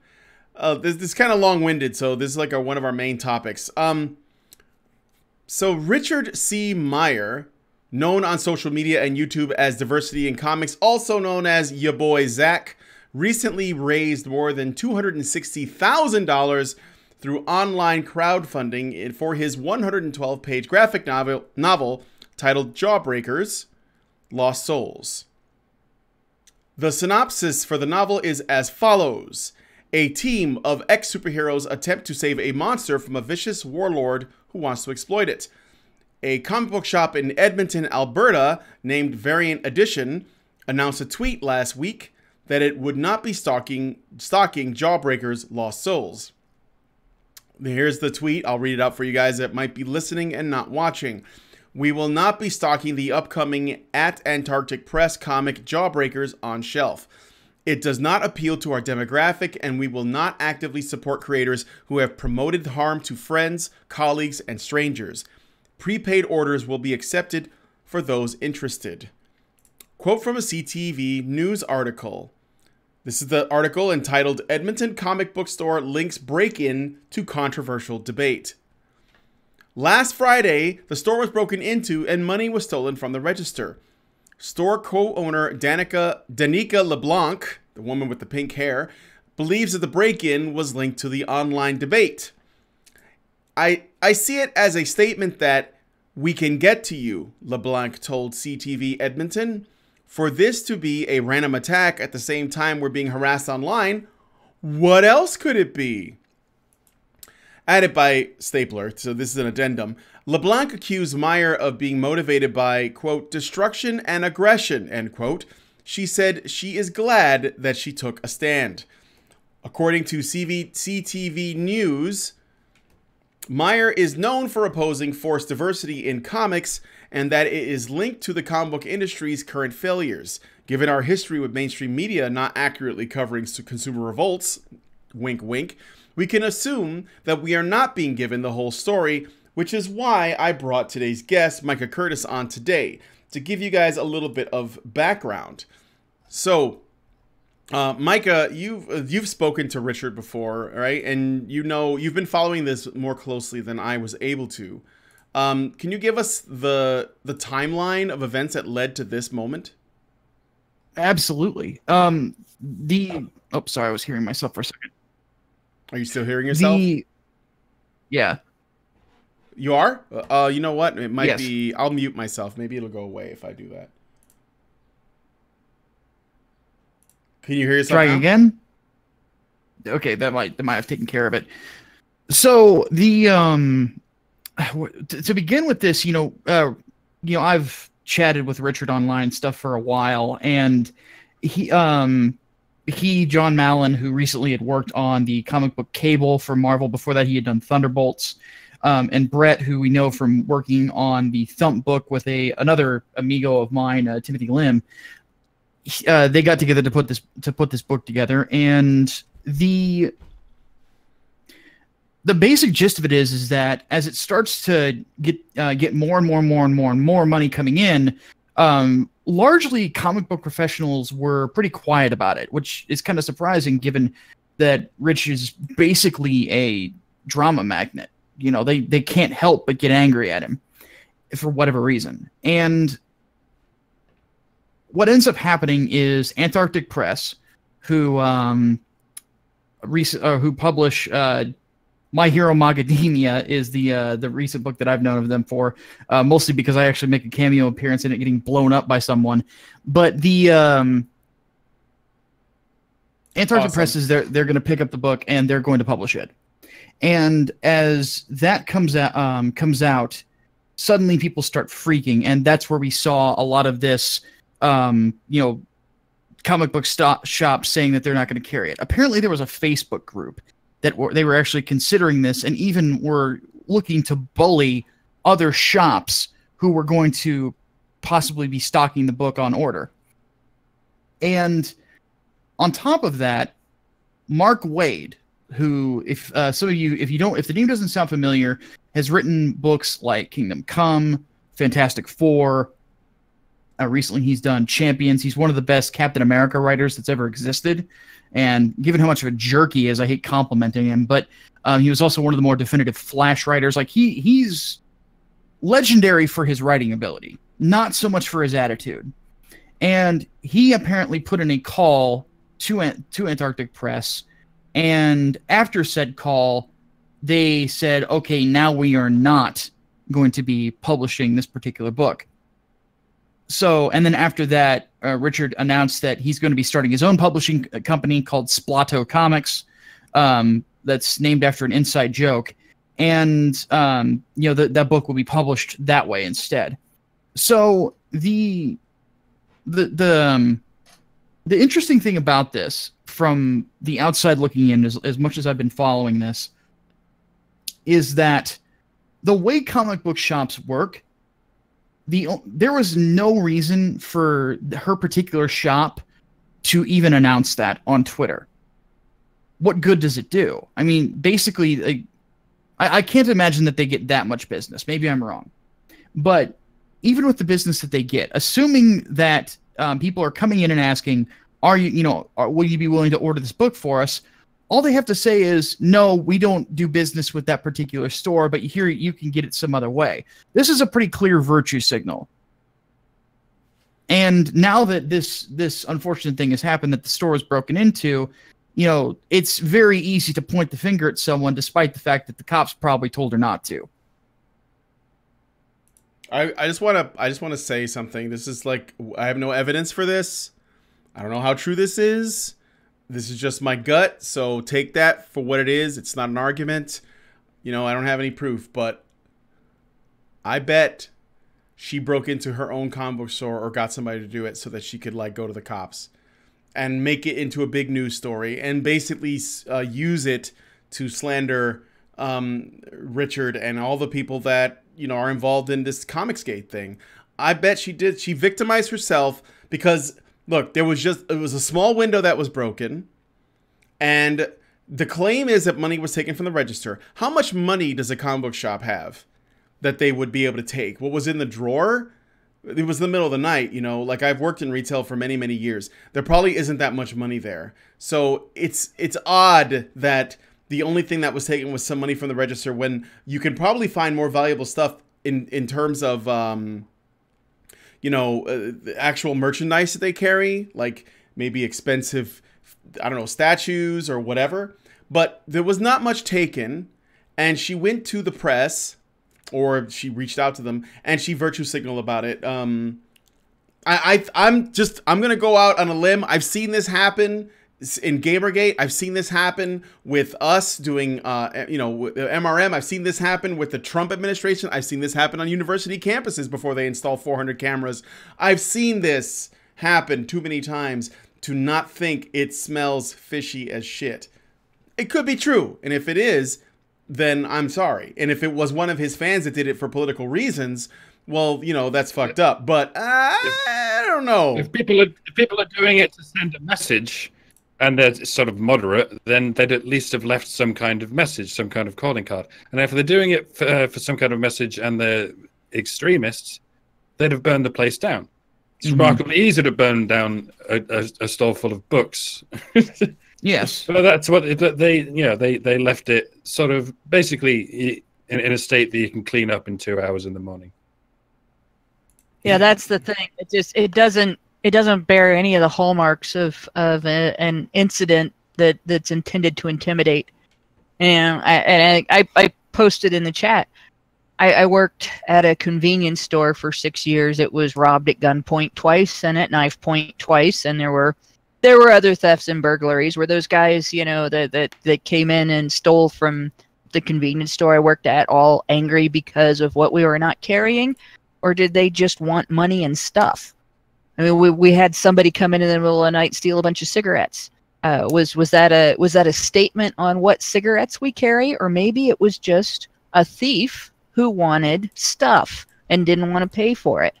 long-winded, so this is like one of our main topics. So Richard C. Meyer, known on social media and YouTube as Diversity in Comics, also known as ya boy Zach, recently raised more than $260,000 through online crowdfunding for his 112-page graphic novel titled Jawbreakers: Lost Souls. The synopsis for the novel is as follows. A team of ex-superheroes attempt to save a monster from a vicious warlord who wants to exploit it. A comic book shop in Edmonton, Alberta, named Variant Edition, announced a tweet last week that it would not be stocking Jawbreakers: Lost Souls. Here's the tweet. I'll read it out for you guys that might be listening and not watching. We will not be stocking the upcoming At Antarctic Press comic Jawbreakers on shelf. It does not appeal to our demographic, and we will not actively support creators who have promoted harm to friends, colleagues, and strangers. Prepaid orders will be accepted for those interested. Quote from a CTV News article. This is the article entitled Edmonton Comic Book Store Links Break-In to Controversial Debate. Last Friday, the store was broken into and money was stolen from the register. Store co-owner Danica LeBlanc, the woman with the pink hair, believes that the break-in was linked to the online debate. I see it as a statement that we can get to you, LeBlanc told CTV Edmonton. For this to be a random attack at the same time we're being harassed online, what else could it be? Added by Stapler, so this is an addendum. LeBlanc accused Meyer of being motivated by, quote, destruction and aggression, end quote. She said she is glad that she took a stand. According to CTV News, Meyer is known for opposing forced diversity in comics and that it is linked to the comic book industry's current failures. Given our history with mainstream media not accurately covering consumer revolts, wink wink, we can assume that we are not being given the whole story, which is why I brought today's guest, Micah Curtis, on today, to give you guys a little bit of background. So, Micah, you've spoken to Richard before, right? And you've been following this more closely than I was able to. Can you give us the timeline of events that led to this moment? Absolutely. Sorry, I was hearing myself for a second. Are you still hearing yourself? Yeah. You are? You know what? It might Yes. be. I'll mute myself. Maybe it'll go away if I do that. Can you hear yourself Trying now? again? Okay, that might have taken care of it. So the to begin with this, I've chatted with Richard online stuff for a while, and John Mallon, who recently had worked on the comic book Cable for Marvel. Before that, he had done Thunderbolts. And Brett, who we know from working on the Thump book with another amigo of mine, Timothy Lim. They got together to put this book together, and the basic gist of it is that as it starts to get more and more money coming in, largely comic book professionals were pretty quiet about it, which is kind of surprising given that Rich is basically a drama magnet. They can't help but get angry at him for whatever reason. And what ends up happening is Antarctic Press, who publish My Hero Macadamia, is the recent book that I've known of them for, mostly because I actually make a cameo appearance in it getting blown up by someone. But the Antarctic Press is they're going to pick up the book and they're going to publish it. And as that comes out, suddenly people start freaking, and that's where we saw a lot of this, comic book shops saying that they're not going to carry it. Apparently, there was a Facebook group that they were actually considering this, and even were looking to bully other shops who were going to possibly be stocking the book on order. And on top of that, Mark Waid, who, if the name doesn't sound familiar, has written books like Kingdom Come, Fantastic Four. Recently, he's done Champions. He's one of the best Captain America writers that's ever existed. And given how much of a jerk he is, I hate complimenting him. But he was also one of the more definitive Flash writers. Like he's legendary for his writing ability, not so much for his attitude. And he apparently put in a call to Antarctic Press. And after said call, they said, okay, now we are not going to be publishing this particular book. So, and then after that, Richard announced that he's going to be starting his own publishing company called Splato Comics, that's named after an inside joke. And, that book will be published that way instead. So the interesting thing about this, from the outside looking in, as much as I've been following this, is that the way comic book shops work, there was no reason for her particular shop to even announce that on Twitter. What good does it do? I mean, basically, I can't imagine that they get that much business. Maybe I'm wrong. But even with the business that they get, assuming that people are coming in and asking, will you be willing to order this book for us? All they have to say is, no, we don't do business with that particular store, but here you can get it some other way. This is a pretty clear virtue signal. And now that this unfortunate thing has happened, that the store is broken into, it's very easy to point the finger at someone, despite the fact that the cops probably told her not to. I just want to say something. This is like, I have no evidence for this. I don't know how true this is. This is just my gut, so take that for what it is. It's not an argument. I don't have any proof, but I bet she broke into her own comic book store or got somebody to do it so that she could go to the cops and make it into a big news story and basically use it to slander Richard and all the people that are involved in this Comicsgate thing. I bet she did. She victimized herself because, look, it was a small window that was broken, and the claim is that money was taken from the register. How much money does a comic book shop have that they would be able to take? What was in the drawer? It was in the middle of the night, I've worked in retail for many, many years. There probably isn't that much money there. So it's odd that the only thing that was taken was some money from the register when you can probably find more valuable stuff in terms of the actual merchandise that they carry, like maybe expensive, I don't know, statues or whatever. But there was not much taken, and she went to the press, or she reached out to them, and she virtue signaled about it. I'm gonna go out on a limb. I've seen this happen in Gamergate. I've seen this happen with us doing, with MRM. I've seen this happen with the Trump administration. I've seen this happen on university campuses before they install 400 cameras. I've seen this happen too many times to not think it smells fishy as shit. It could be true, and if it is, then I'm sorry. And if it was one of his fans that did it for political reasons, well, that's fucked up. But I don't know. If people are doing it to send a message, and they're sort of moderate, then they'd at least have left some kind of message, some kind of calling card. And if they're doing it for some kind of message and they're extremists, they'd have burned the place down. It's remarkably easy to burn down a store full of books. Yes, but that's what they left it sort of basically in a state that you can clean up in 2 hours in the morning. Yeah, that's the thing. It doesn't bear any of the hallmarks of an incident that's intended to intimidate. And I posted in the chat. I worked at a convenience store for 6 years. It was robbed at gunpoint twice and at knife point twice, and there were other thefts and burglaries. Were those guys, that came in and stole from the convenience store I worked at all angry because of what we were not carrying, or did they just want money and stuff? I mean, we had somebody come in the middle of the night, steal a bunch of cigarettes. Was that a statement on what cigarettes we carry, or maybe it was just a thief who wanted stuff and didn't want to pay for it?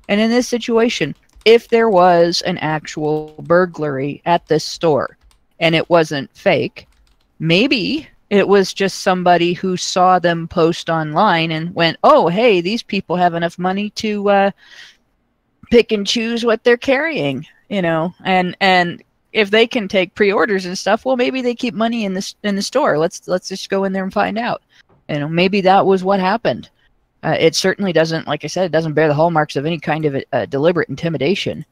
And in this situation, if there was an actual burglary at this store and it wasn't fake, maybe it was just somebody who saw them post online and went, "Oh, hey, these people have enough money to pick and choose what they're carrying," and if they can take pre-orders and stuff, well, maybe they keep money in the store. Let's just go in there and find out. Maybe that was what happened. It certainly doesn't, like I said, it doesn't bear the hallmarks of any kind of deliberate intimidation.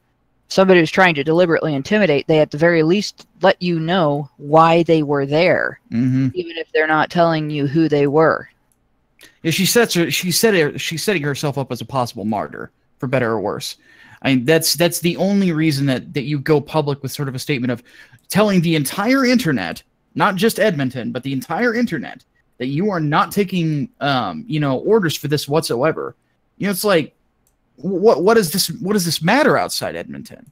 Somebody who's trying to deliberately intimidate, they at the very least let you know why they were there, even if they're not telling you who they were. Yeah, she's setting herself up as a possible martyr, for better or worse. I mean, that's the only reason that you go public with sort of a statement of telling the entire internet, not just Edmonton, but the entire internet, that you are not taking, orders for this whatsoever. It's like, what does this matter outside Edmonton?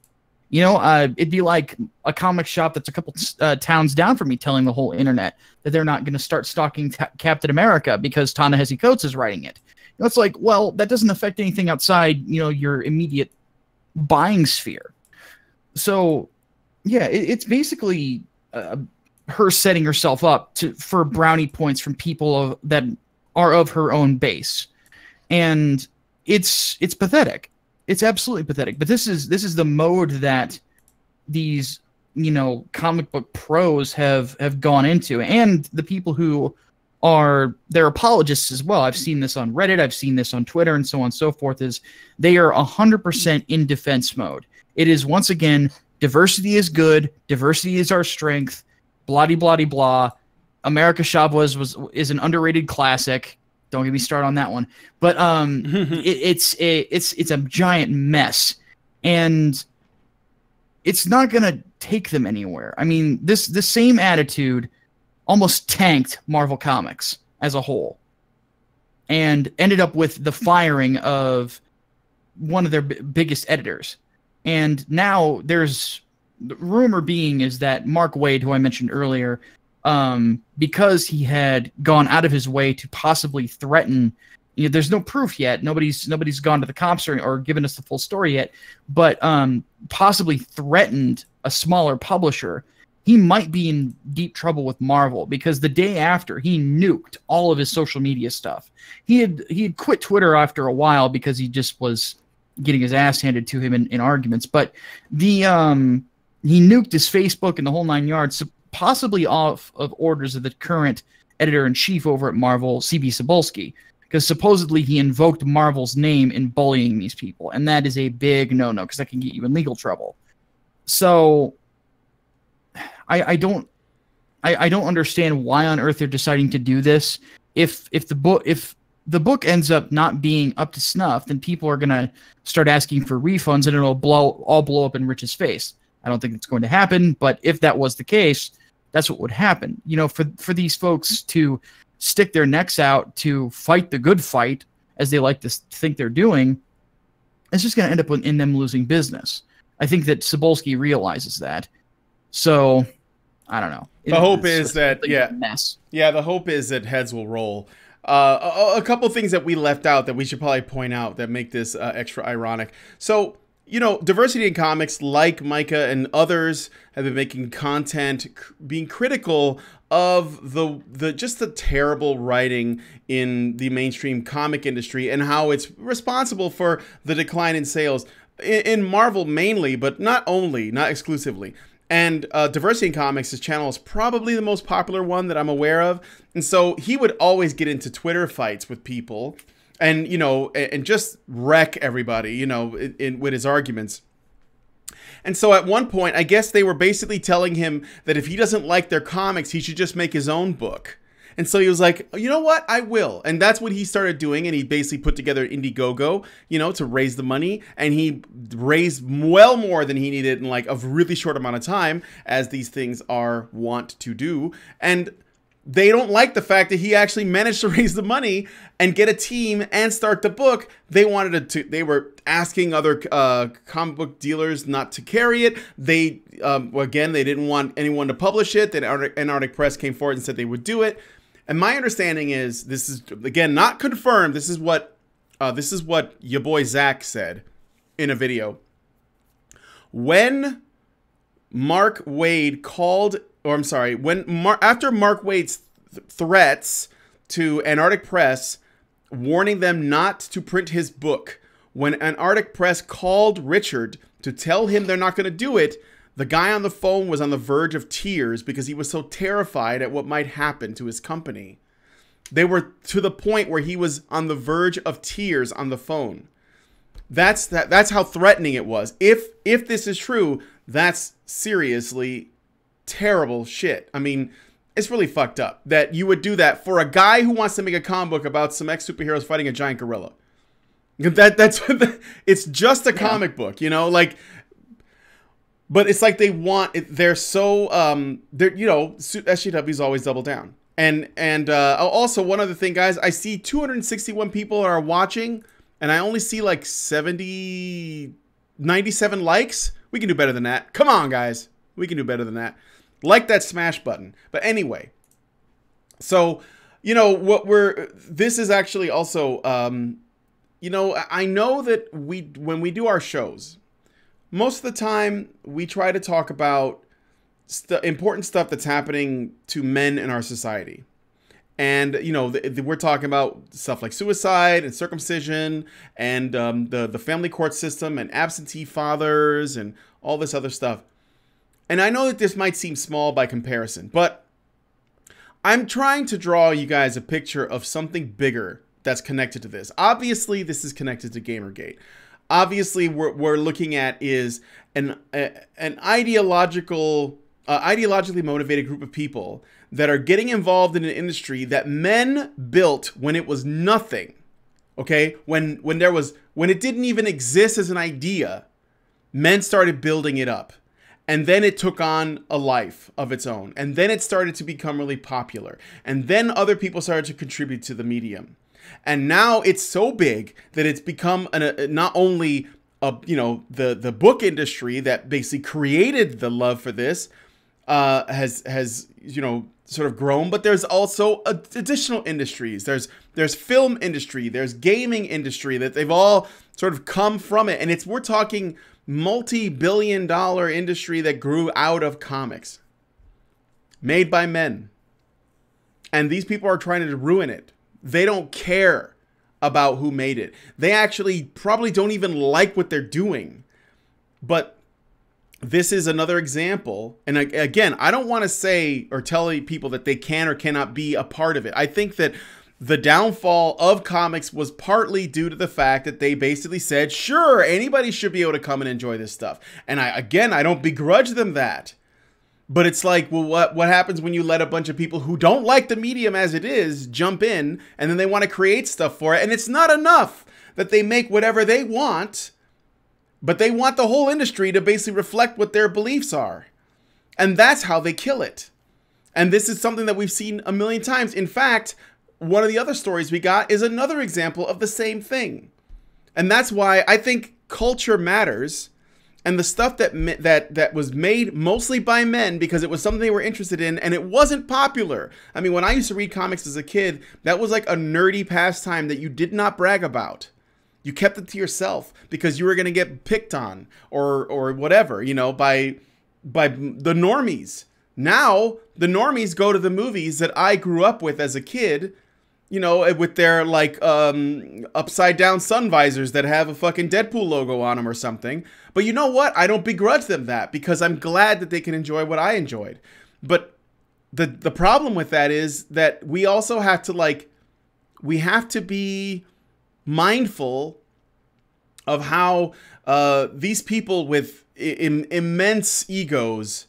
It'd be like a comic shop that's a couple towns down from me telling the whole internet that they're not going to start stocking Captain America because Ta-Nehisi Coates is writing it. It's like, well, that doesn't affect anything outside, your immediate buying sphere. So, yeah, it's basically her setting herself up for brownie points from people that are of her own base, and it's pathetic. It's absolutely pathetic. But this is the mode that these comic book pros have gone into, and the people who are their apologists as well. I've seen this on Reddit, I've seen this on Twitter, and so on and so forth. Is they are 100% in defense mode. It is, once again, diversity is good, diversity is our strength. Blah blah blah blah. America Chavez is an underrated classic. Don't get me started on that one. But it's a giant mess, and it's not gonna take them anywhere. I mean, the same attitude almost tanked Marvel Comics as a whole, and ended up with the firing of one of their biggest editors. And now there's the rumor being is that Mark Waid, who I mentioned earlier, because he had gone out of his way to possibly threaten, there's no proof yet. Nobody's gone to the cops or given us the full story yet, but possibly threatened a smaller publisher. He might be in deep trouble with Marvel, because the day after, he nuked all of his social media stuff. He had quit Twitter after a while because he just was getting his ass handed to him in arguments. But he nuked his Facebook and the whole 9 yards, possibly off of orders of the current editor-in-chief over at Marvel, C.B. Cebulski. because supposedly he invoked Marvel's name in bullying these people, and that is a big no-no because that can get you in legal trouble. So I don't understand why on earth they're deciding to do this. If the book ends up not being up to snuff, then people are gonna start asking for refunds, and it'll all blow up in Rich's face. I don't think it's going to happen, but if that was the case, that's what would happen. You know, for these folks to stick their necks out to fight the good fight, as they like to think they're doing, it's just going to end up in them losing business. I think that Cebulski realizes that. So, I don't know. The hope is that, mess. Yeah, the hope is that heads will roll. A couple things that we left out that we should probably point out that make this extra ironic. So, you know, diversity in comics, like Micah and others, have been making content being critical of the just the terrible writing in the mainstream comic industry and how it's responsible for the decline in sales in Marvel mainly, but not exclusively. And Diversity in Comics, his channel is probably the most popular one that I'm aware of. And so he would always get into Twitter fights with people and, you know, and just wreck everybody, you know, with his arguments. And so at one point, I guess they were basically telling him that if he doesn't like their comics, he should just make his own book. And so he was like, you know what, I will. And that's what he started doing. And he basically put together Indiegogo, you know, to raise the money. And he raised well more than he needed in like a really short amount of time, as these things are wont to do. And they don't like the fact that he actually managed to raise the money and get a team and start the book. They wanted to. They were asking other comic book dealers not to carry it. They, again, they didn't want anyone to publish it. Then Antarctic Press came forward and said they would do it. And my understanding is, this is again not confirmed. This is what your boy Zach said in a video. When Mark Waid called, or I'm sorry, after Mark Waid's threats to Antarctic Press, warning them not to print his book, when Antarctic Press called Richard to tell him they're not going to do it, the guy on the phone was on the verge of tears because he was so terrified at what might happen to his company. They were to the point where he was on the verge of tears on the phone. That's how threatening it was. If this is true, that's seriously terrible shit. I mean, it's really fucked up that you would do that for a guy who wants to make a comic book about some ex-superheroes fighting a giant gorilla. That's it's just a comic book, you know, like. But it's like they're so, you know, SJWs always double down. And also one other thing, guys, I see 261 people are watching and I only see like 97 likes. We can do better than that. Come on, guys. We can do better than that. Like that smash button. But anyway, so, you know, this is actually also, you know, I know that when we do our shows, most of the time, we try to talk about important stuff that's happening to men in our society. And, you know, we're talking about stuff like suicide and circumcision and the family court system and absentee fathers and all this other stuff. And I know that this might seem small by comparison, but I'm trying to draw you guys a picture of something bigger that's connected to this. Obviously, this is connected to Gamergate. Obviously, what we're looking at is an ideologically motivated group of people that are getting involved in an industry that men built when it was nothing. Okay, when it didn't even exist as an idea, men started building it up, and then it took on a life of its own, and then it started to become really popular, and then other people started to contribute to the medium. And now it's so big that it's become not only you know, the book industry that basically created the love for this has you know, sort of grown, but there's also additional industries. There's film industry, there's gaming industry, that they've all sort of come from it, and we're talking multi-billion-dollar industry that grew out of comics, made by men, and these people are trying to ruin it. They don't care about who made it. They actually probably don't even like what they're doing. But this is another example. And again, I don't want to say or tell people that they can or cannot be a part of it. I think that the downfall of comics was partly due to the fact that they basically said, sure, anybody should be able to come and enjoy this stuff. And I don't begrudge them that. But it's like, well, what happens when you let a bunch of people who don't like the medium as it is jump in, and then they want to create stuff for it? And it's not enough that they make whatever they want, but they want the whole industry to basically reflect what their beliefs are. And that's how they kill it. And this is something that we've seen a million times. In fact, one of the other stories we got is another example of the same thing. And that's why I think culture matters. And the stuff that was made mostly by men because it was something they were interested in and it wasn't popular. I mean, when I used to read comics as a kid, that was like a nerdy pastime that you did not brag about. You kept it to yourself because you were going to get picked on or whatever, you know, by the normies. Now, the normies go to the movies that I grew up with as a kid, you know, with their like upside down sun visors that have a fucking Deadpool logo on them or something. But you know what? I don't begrudge them that because I'm glad that they can enjoy what I enjoyed. But the problem with that is that we also have to we have to be mindful of how these people with immense egos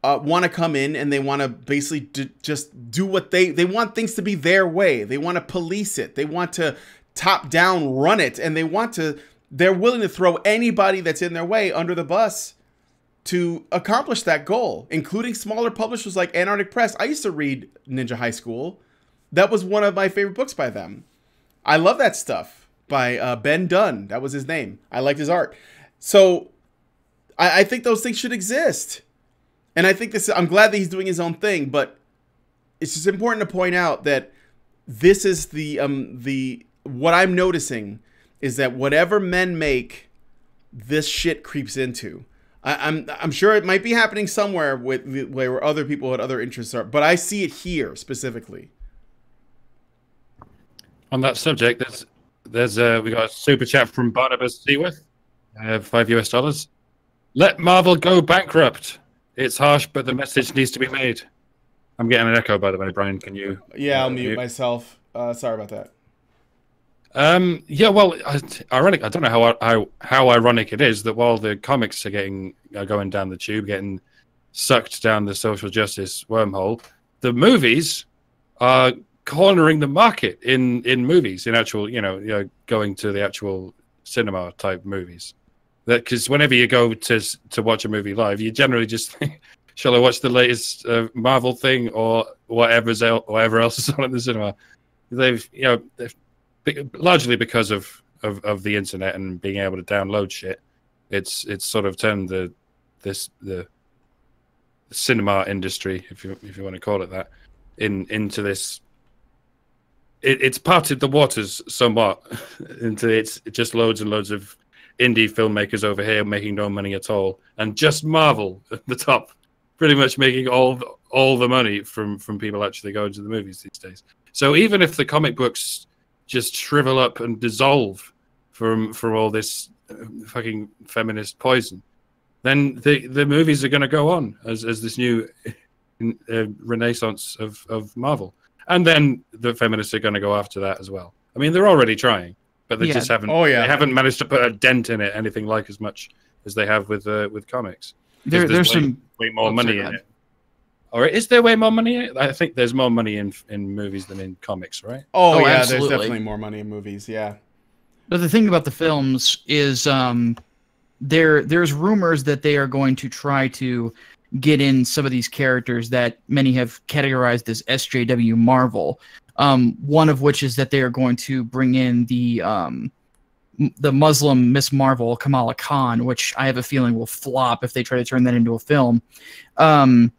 want to come in and they want to basically just do what they want things to be their way. They want to police it. They want to top down run it. And they're willing to throw anybody that's in their way under the bus to accomplish that goal, including smaller publishers like Antarctic Press. I used to read Ninja High School. That was one of my favorite books by them. I love that stuff by Ben Dunn. That was his name. I liked his art. So I think those things should exist. And I think I'm glad that he's doing his own thing, but it's just important to point out that this is what I'm noticing is that whatever men make, this shit creeps into. I'm sure it might be happening somewhere where other people with other interests are, but I see it here specifically. On that subject, we got a super chat from Barnabas Seaworth, $5. Let Marvel go bankrupt. It's harsh, but the message needs to be made. I'm getting an echo, by the way, Brian. Can you? Yeah, I'll mute myself. Sorry about that. Yeah, well, ironic. I don't know how ironic it is that while the comics are going down the tube, getting sucked down the social justice wormhole, the movies are cornering the market in movies, in actual, going to the actual cinema type movies. Because whenever you go to watch a movie live, you generally just think, shall I watch the latest Marvel thing or whatever else is on in the cinema? They've largely because of the internet and being able to download shit, it's sort of turned the cinema industry, if you want to call it that, into this. It's parted the waters somewhat into it's just loads and loads of indie filmmakers over here making no money at all, and just Marvel at the top, pretty much making all the money from people actually going to the movies these days. So even if the comic books just shrivel up and dissolve from all this fucking feminist poison, then the movies are going to go on as this new renaissance of Marvel, and then the feminists are going to go after that as well. I mean, they're already trying, but they just haven't. Oh, yeah. They haven't managed to put a dent in it, anything like as much as they have with comics. There's way more money in it. Or is there way more money in it? I think there's more money in movies than in comics, right? Oh yeah, absolutely. There's definitely more money in movies. Yeah. But the thing about the films is, there's rumors that they are going to try to get in some of these characters that many have categorized as SJW Marvel. One of which is that they are going to bring in the Muslim Miss Marvel, Kamala Khan, which I have a feeling will flop if they try to turn that into a film. The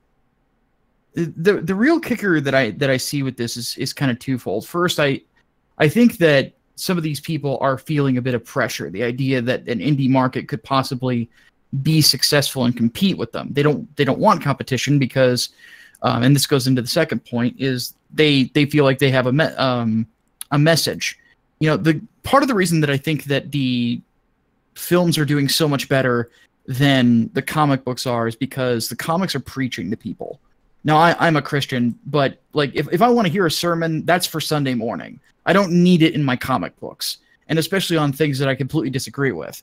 real kicker that I see with this is kind of twofold. First, I think that some of these people are feeling a bit of pressure. The idea that an indie market could possibly be successful and compete with them. They don't want competition because, and this goes into the second point, is they feel like they have a message. The part of the reason that I think that the films are doing so much better than the comic books are is because the comics are preaching to people. Now, I'm a Christian, but like if I want to hear a sermon, that's for Sunday morning. I don't need it in my comic books, and especially on things that I completely disagree with.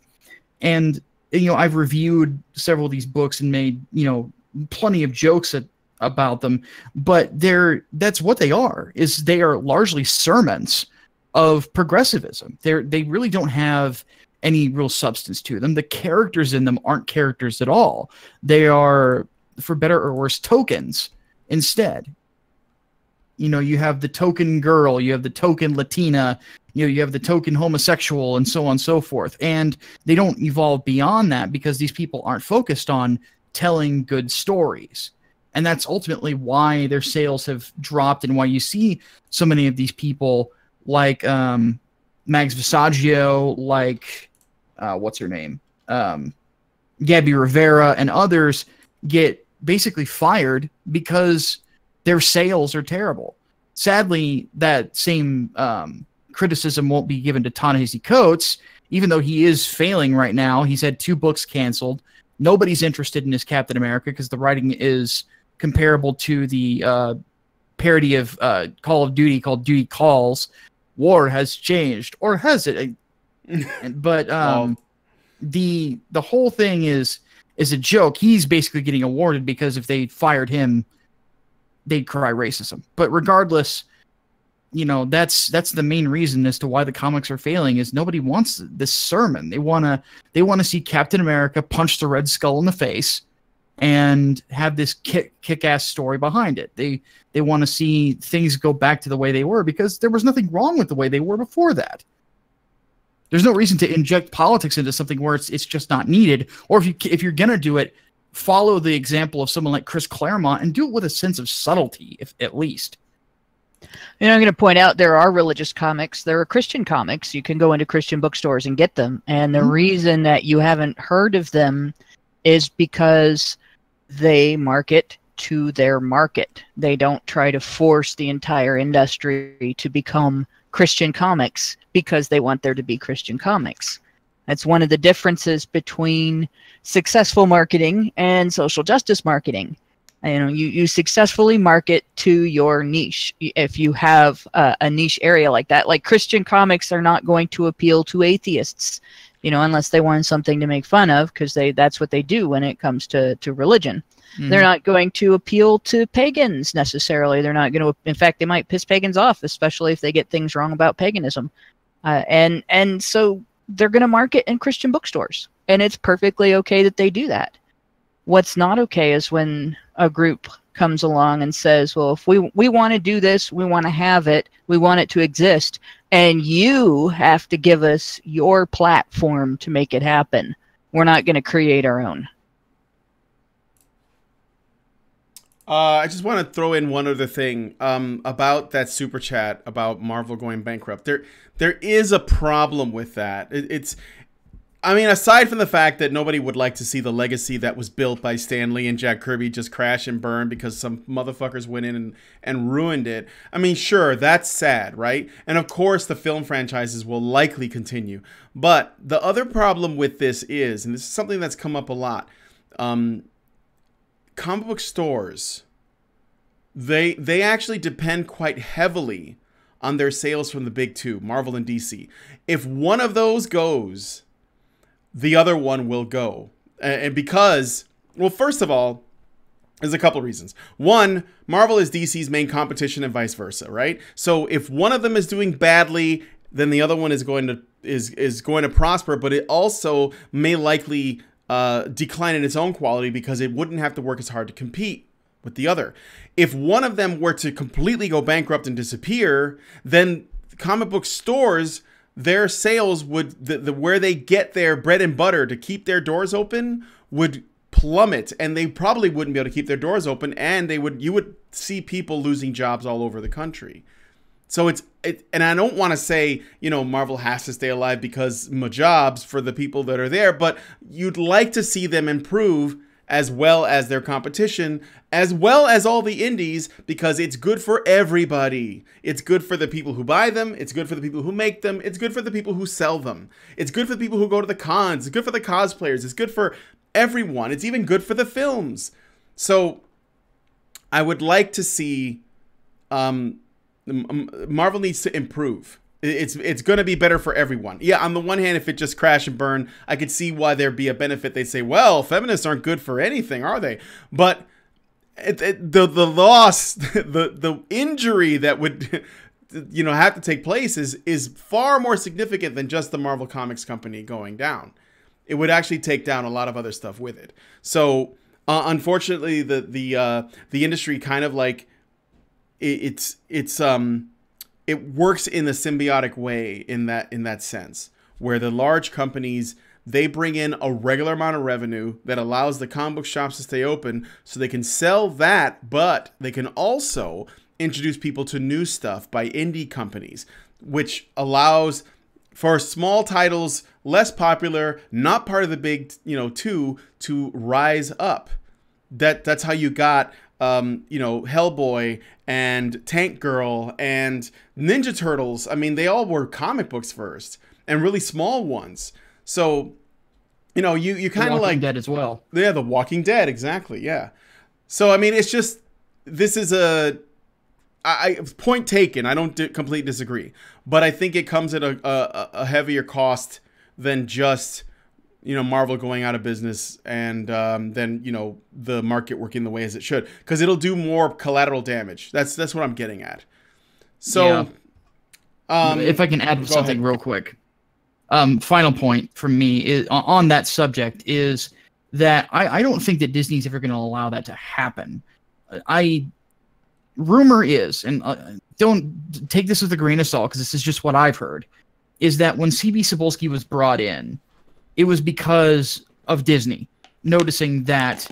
And I've reviewed several of these books and made plenty of jokes about them, but that's what they are. They are largely sermons of progressivism. They really don't have any real substance to them. The characters in them aren't characters at all. They are, for better or worse, tokens instead. You have the token girl, you have the token Latina, you have the token homosexual, and so on and so forth. And they don't evolve beyond that because these people aren't focused on telling good stories. And that's ultimately why their sales have dropped and why you see so many of these people like Mags Visaggio, like what's her name? Gabby Rivera and others get basically fired because their sales are terrible. Sadly, that same criticism won't be given to Ta-Nehisi Coates, even though he is failing right now. He's had 2 books canceled. Nobody's interested in his Captain America because the writing is comparable to the parody of Call of Duty called Duty Calls. War has changed, or has it? But the whole thing is a joke. He's basically getting awarded because if they fired him, they'd cry racism. But regardless, that's the main reason as to why the comics are failing is nobody wants this sermon. They want to see Captain America punch the Red Skull in the face and have this kick-ass story behind it. They want to see things go back to the way they were because there was nothing wrong with the way they were before that. There's no reason to inject politics into something where it's just not needed. Or if you're gonna do it, follow the example of someone like Chris Claremont and do it with a sense of subtlety, if at least. I'm going to point out there are religious comics. There are Christian comics. You can go into Christian bookstores and get them. And the reason that you haven't heard of them is because they market to their market. They don't try to force the entire industry to become Christian comics because they want there to be Christian comics. That's one of the differences between successful marketing and social justice marketing. You successfully market to your niche. If you have a niche area like that, like Christian comics are not going to appeal to atheists, unless they want something to make fun of, because that's what they do when it comes to religion. Mm-hmm. They're not going to appeal to pagans necessarily. They're not going to, in fact, they might piss pagans off, especially if they get things wrong about paganism. And so they're going to market in Christian bookstores, and it's perfectly okay that they do that. What's not okay is when a group comes along and says, well, if we want to do this, we want to have it, we want it to exist, and you have to give us your platform to make it happen. We're not going to create our own. I just want to throw in one other thing about that super chat about Marvel going bankrupt. There is a problem with that. Aside from the fact that nobody would like to see the legacy that was built by Stan Lee and Jack Kirby just crash and burn because some motherfuckers went in and ruined it. Sure, that's sad, right? And of course, the film franchises will likely continue. But the other problem with this is, and this is something that's come up a lot, comic book stores, they actually depend quite heavily on their sales from the big two, Marvel and DC. If one of those goes, the other one will go. And because, well, first of all, there's a couple of reasons. One, Marvel is DC's main competition and vice versa, right? So if one of them is doing badly, then the other one is going to prosper, but it also may likely decline in its own quality because it wouldn't have to work as hard to compete with the other. If one of them were to completely go bankrupt and disappear, then comic book stores, their sales would, where they get their bread and butter to keep their doors open, would plummet, and they probably wouldn't be able to keep their doors open, and you would see people losing jobs all over the country. So and I don't want to say, Marvel has to stay alive because jobs for the people that are there, but you'd like to see them improve as well as their competition, as well as all the indies, because it's good for everybody. It's good for the people who buy them. It's good for the people who make them. It's good for the people who sell them. It's good for the people who go to the cons. It's good for the cosplayers. It's good for everyone. It's even good for the films. So I would like to see Marvel needs to improve. It's going to be better for everyone. Yeah, on the one hand, if it just crash and burn, I could see why there'd be a benefit. They'd say, well, feminists aren't good for anything, are they? But the loss, the injury that would have to take place is far more significant than just the Marvel Comics company going down. It would actually take down a lot of other stuff with it. So unfortunately, the industry kind of like it works in the symbiotic way in that sense, where the large companies, they bring in a regular amount of revenue that allows the comic book shops to stay open so they can sell that, but they can also introduce people to new stuff by indie companies, which allows for small titles, less popular, not part of the big, two, to rise up. That's how you got, Hellboy and Tank Girl and Ninja Turtles. I mean, they all were comic books first, and really small ones. So, you kind of like Dead as well. Yeah, The Walking Dead, exactly. Yeah. So, I mean, it's just, this is point taken. I don't completely disagree, but I think it comes at a heavier cost than just Marvel going out of business and then the market working the way as it should, because it'll do more collateral damage. That's what I'm getting at. So, if I can add something real quick, final point from me is on that subject is that I don't think that Disney's ever going to allow that to happen. Rumor is, and don't take this with a grain of salt because this is just what I've heard, is that when C.B. Cebulski was brought in, it was because of Disney noticing that,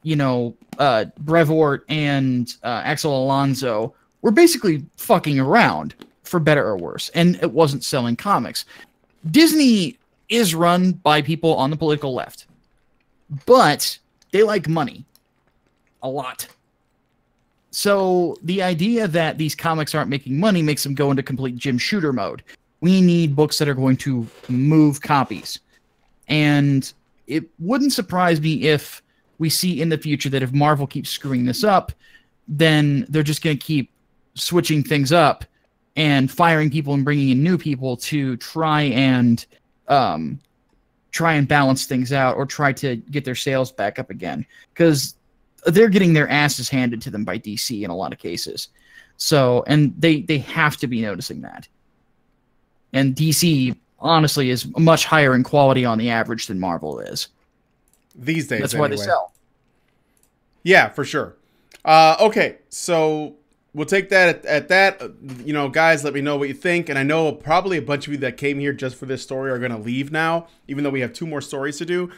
Brevoort and Axel Alonso were basically fucking around, for better or worse, and it wasn't selling comics. Disney is run by people on the political left, but they like money a lot. So the idea that these comics aren't making money makes them go into complete Jim Shooter mode. We need books that are going to move copies. And it wouldn't surprise me if we see in the future that if Marvel keeps screwing this up, then they're just going to keep switching things up and firing people and bringing in new people to try and balance things out or try to get their sales back up again. Because they're getting their asses handed to them by DC in a lot of cases. So, and they have to be noticing that. And DC, honestly, is much higher in quality on the average than Marvel is. These days, that's why they sell. Yeah, for sure. Okay, so we'll take that at that. Guys, let me know what you think. And I know probably a bunch of you that came here just for this story are going to leave now, even though we have 2 more stories to do.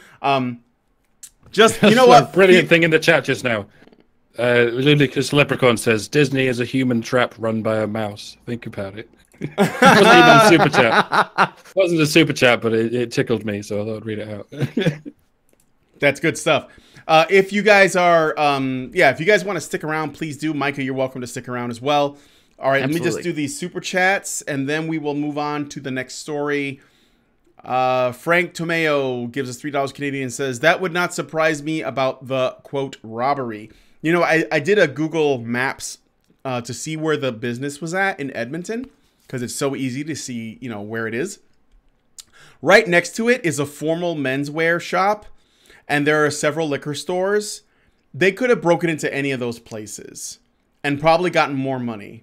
Just, what? Brilliant thing in the chat just now. Ludicrous Leprechaun says, Disney is a human trap run by a mouse. Think about it. Wasn't even a super chat. Wasn't a super chat, but it tickled me, so I thought I'd read it out. That's good stuff. If you guys are, if you guys want to stick around, please do. Micah, you're welcome to stick around as well. All right, Absolutely. Let me just do these super chats, and then we will move on to the next story. Frank Tomeo gives us $3 Canadian and says, that would not surprise me about the, quote, robbery. I did a Google Maps to see where the business was at in Edmonton, because it's so easy to see, where it is. Right next to it is a formal menswear shop, and there are several liquor stores. They could have broken into any of those places and probably gotten more money,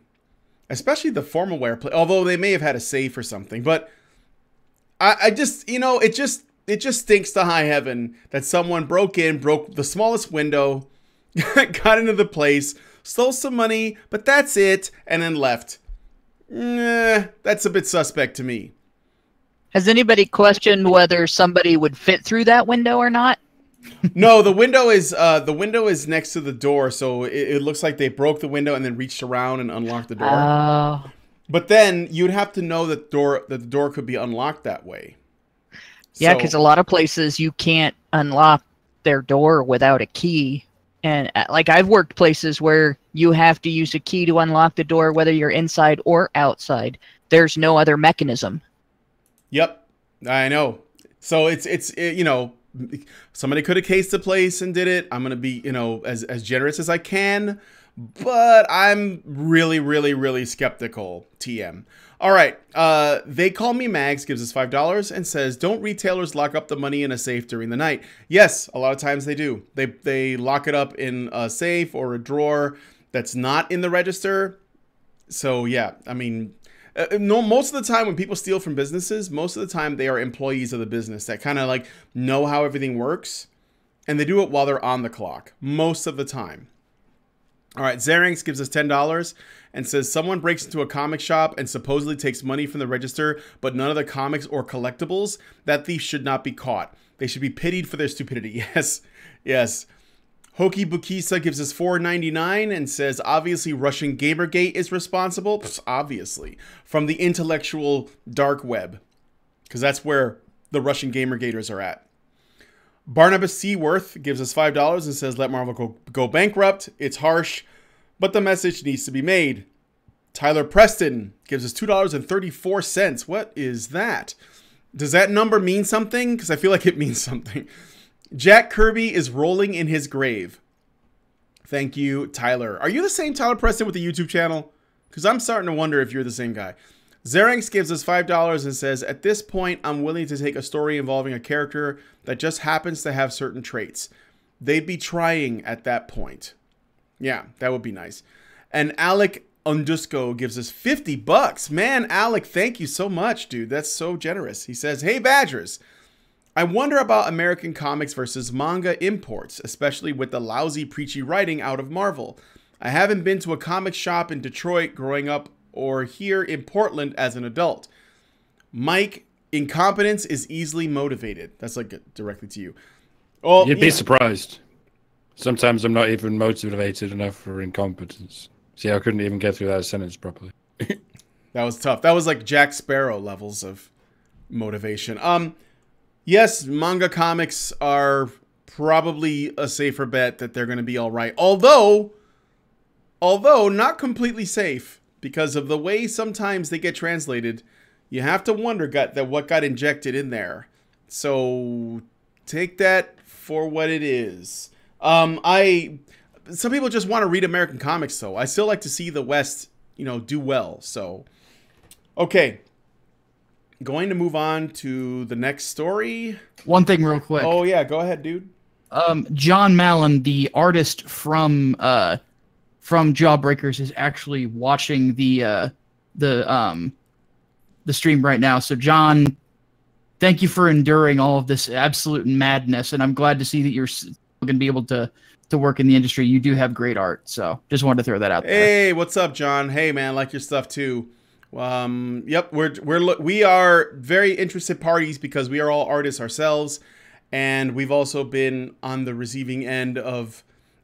especially the formal wear place, although they may have had a safe or something. But I just, it just stinks to high heaven that someone broke the smallest window, got into the place, stole some money, but that's it, and then left. That's a bit suspect to me. Has anybody questioned whether somebody would fit through that window or not? No, the window is next to the door, so it looks like they broke the window and then reached around and unlocked the door. Oh. But then you'd have to know that the door could be unlocked that way. Yeah, because a lot of places you can't unlock their door without a key. And like I've worked places where you have to use a key to unlock the door, whether you're inside or outside. There's no other mechanism. Yep, I know. So it's somebody could have cased the place and did it. I'm gonna be as generous as I can, but I'm really, really, really skeptical, TM. All right, They Call Me Mags gives us $5 and says, don't retailers lock up the money in a safe during the night? Yes, a lot of times they do. They lock it up in a safe or a drawer that's not in the register. So yeah, I mean, no, most of the time when people steal from businesses, most of the time they are employees of the business that kind of like know how everything works, and they do it while they're on the clock most of the time. All right, Xeranx gives us $10 and says someone breaks into a comic shop and supposedly takes money from the register, but none of the comics or collectibles. That thief should not be caught. They should be pitied for their stupidity. Yes, yes. Hoki Bukisa gives us $4.99 and says, obviously Russian Gamergate is responsible. Obviously. From the intellectual dark web. Because that's where the Russian Gamergaters are at. Barnabas Seaworth gives us $5 and says, let Marvel go bankrupt. It's harsh, but the message needs to be made. Tyler Preston gives us $2.34. What is that? Does that number mean something? Because I feel like it means something. Jack Kirby is rolling in his grave. Thank you, Tyler. Are you the same Tyler Preston with the YouTube channel? Because I'm starting to wonder if you're the same guy. Xeranx gives us $5 and says, at this point, I'm willing to take a story involving a character that just happens to have certain traits. They'd be trying at that point. Yeah, that would be nice. And Alec Undusco gives us $50. Man, Alec, thank you so much, dude. That's so generous. He says, hey, Badgers. I wonder about American comics versus manga imports, especially with the lousy, preachy writing out of Marvel. I haven't been to a comic shop in Detroit growing up or here in Portland as an adult. Mike, incompetence is easily motivated. That's like directly to you. Oh, you'd be surprised. Sometimes I'm not even motivated enough for incompetence. See, I couldn't even get through that sentence properly. That was tough. That was like Jack Sparrow levels of motivation. Yes, manga comics are probably a safer bet that they're going to be all right. Although not completely safe because of the way sometimes they get translated. You have to wonder what got injected in there. So take that for what it is. Some people just want to read American comics, though. I still like to see the West, do well. So, okay. Going to move on to the next story. One thing real quick. Oh, yeah. Go ahead, dude. John Mallon, the artist from Jawbreakers, is actually watching the stream right now. So, John, thank you for enduring all of this absolute madness, and I'm glad to see that you're going to be able to work in the industry. You do have great art, so just wanted to throw that out there. Hey, what's up, John? Hey, man, like your stuff too. Yep, we are very interested parties because we are all artists ourselves, and we've also been on the receiving end of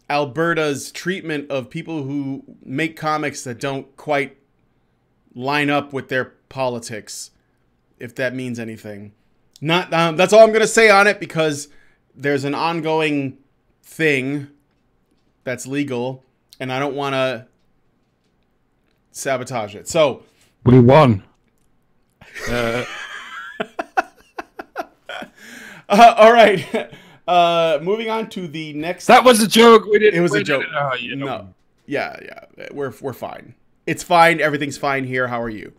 Alberta's treatment of people who make comics that don't quite line up with their politics, if that means anything. That's all I'm going to say on it because there's an ongoing thing that's legal, and I don't want to sabotage it. So we won. All right. Moving on to the next. That was a joke. We didn't. It was a joke. No. Yeah. We're fine. It's fine. Everything's fine here. How are you?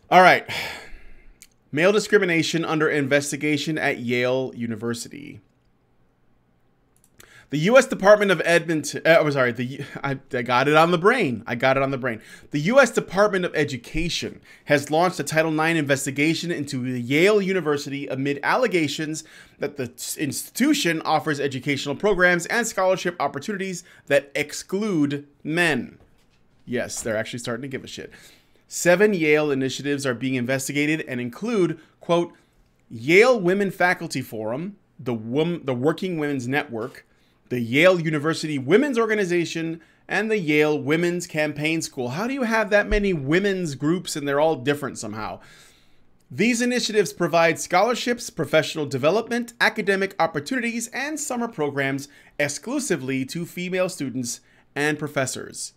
All right. Male discrimination under investigation at Yale University. The U.S. Department of Edmonton. I got it on the brain. The U.S. Department of Education has launched a Title IX investigation into Yale University amid allegations that the institution offers educational programs and scholarship opportunities that exclude men. Yes, they're actually starting to give a shit. 7 Yale initiatives are being investigated and include, quote, Yale Women Faculty Forum, the Working Women's Network, the Yale University Women's Organization, and the Yale Women's Campaign School. How do you have that many women's groups and they're all different somehow? These initiatives provide scholarships, professional development, academic opportunities, and summer programs exclusively to female students and professors.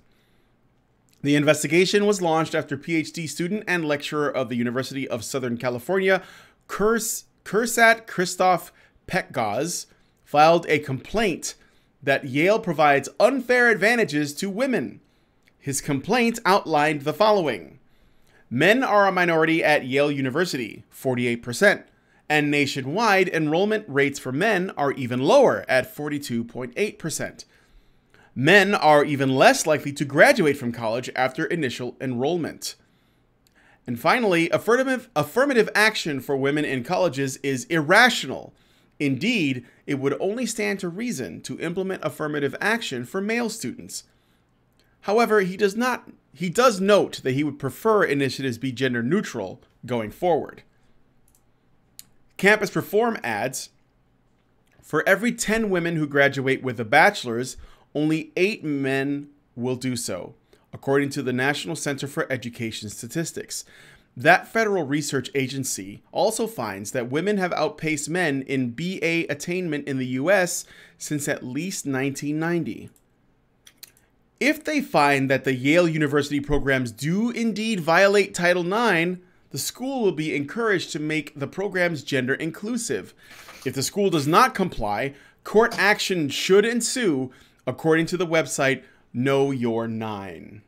The investigation was launched after PhD student and lecturer of the University of Southern California, Kursat Christoph Petgaz, filed a complaint that Yale provides unfair advantages to women. His complaint outlined the following. Men are a minority at Yale University, 48%, and nationwide enrollment rates for men are even lower at 42.8%. Men are even less likely to graduate from college after initial enrollment. And finally, affirmative action for women in colleges is irrational. Indeed, it would only stand to reason to implement affirmative action for male students. However, he does note that he would prefer initiatives be gender neutral going forward. Campus Reform adds, for every 10 women who graduate with a bachelor's, only 8 men will do so, according to the National Center for Education Statistics. That federal research agency also finds that women have outpaced men in BA attainment in the U.S. since at least 1990. If they find that the Yale University programs do indeed violate Title IX, the school will be encouraged to make the programs gender inclusive. If the school does not comply, court action should ensue, according to the website Know Your 9.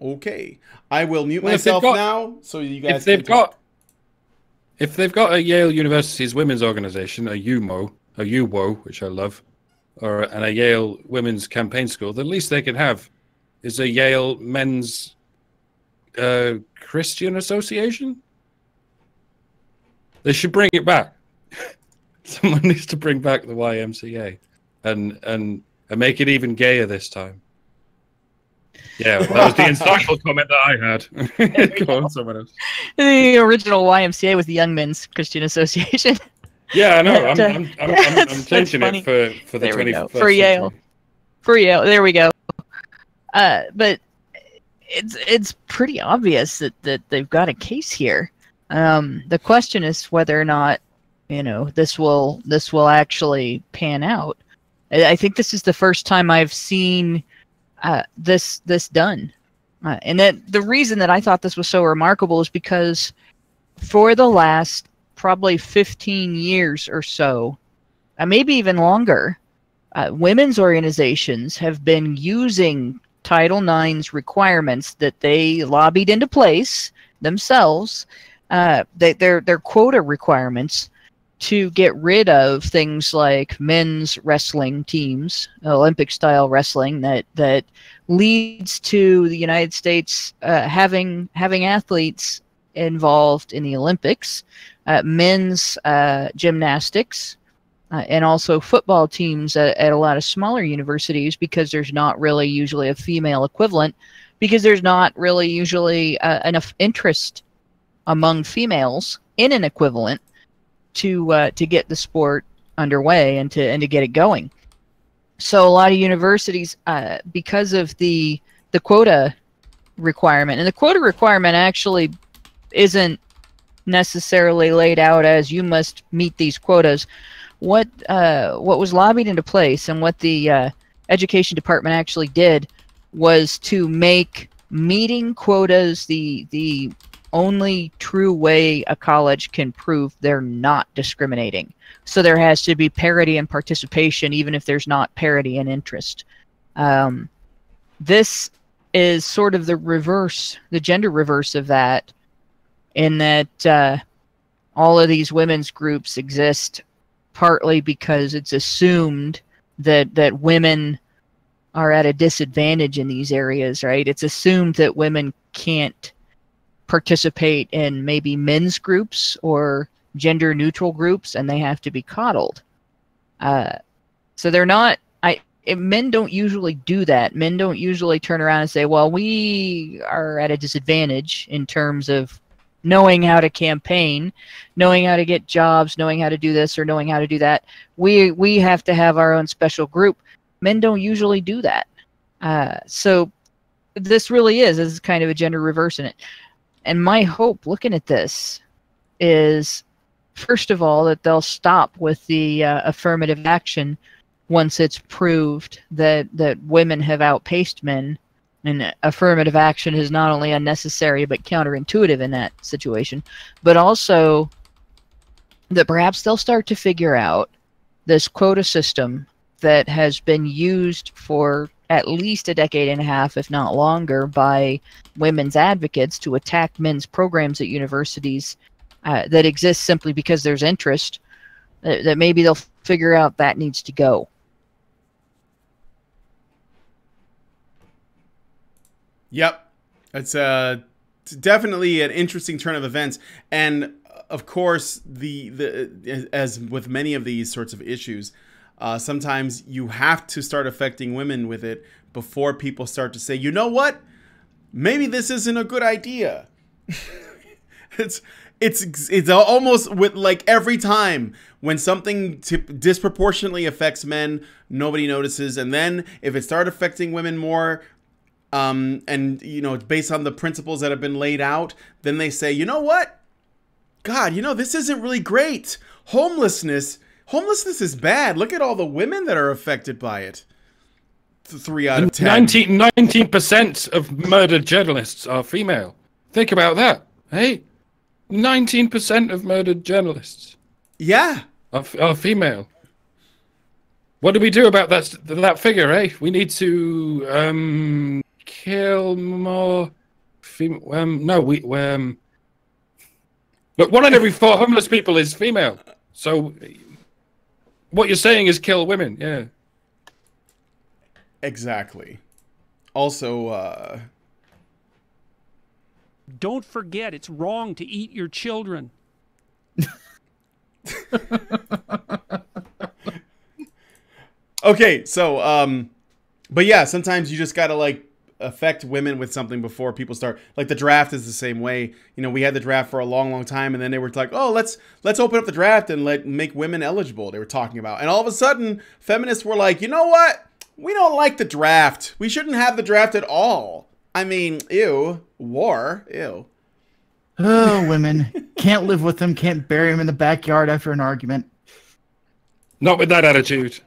Okay, I will mute myself now so you guys if they've got a Yale University's women's organization, a UWO, which I love, and a Yale women's campaign school, the least they can have is a Yale men's Christian association. They should bring it back. Someone needs to bring back the YMCA and make it even gayer this time. Yeah, that was the insightful comment that I had. Go on, someone else. The original YMCA was the Young Men's Christian Association. Yeah, I know. I'm changing it for the 21st for Yale. century. For Yale, there we go. But it's pretty obvious that they've got a case here. The question is whether or not this will actually pan out. I think this is the first time I've seen this done, and that the reason that I thought this was so remarkable is because for the last probably 15 years or so, maybe even longer, women's organizations have been using Title IX's requirements that they lobbied into place themselves, their quota requirements, to get rid of things like men's wrestling teams, Olympic-style wrestling, that leads to the United States having athletes involved in the Olympics, men's gymnastics, and also football teams at a lot of smaller universities, because there's not really usually a female equivalent, because there's not really usually enough interest among females in an equivalent to get the sport underway and to get it going. So a lot of universities, because of the quota requirement, and the quota requirement actually isn't necessarily laid out as you must meet these quotas. What was lobbied into place and what the education department actually did was to make meeting quotas the only true way a college can prove they're not discriminating. So there has to be parity in participation, even if there's not parity in interest. This is sort of the reverse, the gender reverse of that, in that all of these women's groups exist partly because it's assumed that women are at a disadvantage in these areas, right? It's assumed that women can't participate in maybe men's groups or gender neutral groups, and they have to be coddled. So they're not, men don't usually do that. Men don't usually turn around and say, well, we are at a disadvantage in terms of knowing how to campaign, knowing how to get jobs, knowing how to do this or knowing how to do that. We have to have our own special group. Men don't usually do that. So this really is kind of a gender reverse in it. And my hope looking at this is, first of all, that they'll stop with the affirmative action once it's proved that women have outpaced men. And affirmative action is not only unnecessary but counterintuitive in that situation, but also that perhaps they'll start to figure out this quota system that has been used for at least a decade and a half, if not longer, by women's advocates to attack men's programs at universities that exist simply because there's interest, that maybe they'll figure out that needs to go. Yep. It's definitely an interesting turn of events. And of course, as with many of these sorts of issues, sometimes you have to start affecting women with it before people start to say, you know what? Maybe this isn't a good idea. It's almost with like every time when something disproportionately affects men, nobody notices. And then if it starts affecting women more, and you know, based on the principles that have been laid out, then they say, you know what? God, you know, this isn't really great. Homelessness is bad. Look at all the women that are affected by it. 3 out of 10. 19% of murdered journalists are female. Think about that, hey? 19% of murdered journalists. Yeah. Are female. What do we do about that figure, eh? We need to kill more female. But 1 in every 4 homeless people is female. So what you're saying is kill women, yeah. Exactly. Also, don't forget, it's wrong to eat your children. okay, so, but yeah, sometimes you just gotta, like, affect women with something before people start. Like, the draft is the same way. You know, we had the draft for a long, long time, and then they were like, oh, let's open up the draft and make women eligible, they were talking about. And all of a sudden, feminists were like, you know what? We don't like the draft. We shouldn't have the draft at all. I mean, ew. War. Ew. Oh, women. Can't live with them. Can't bury them in the backyard after an argument. Not with that attitude.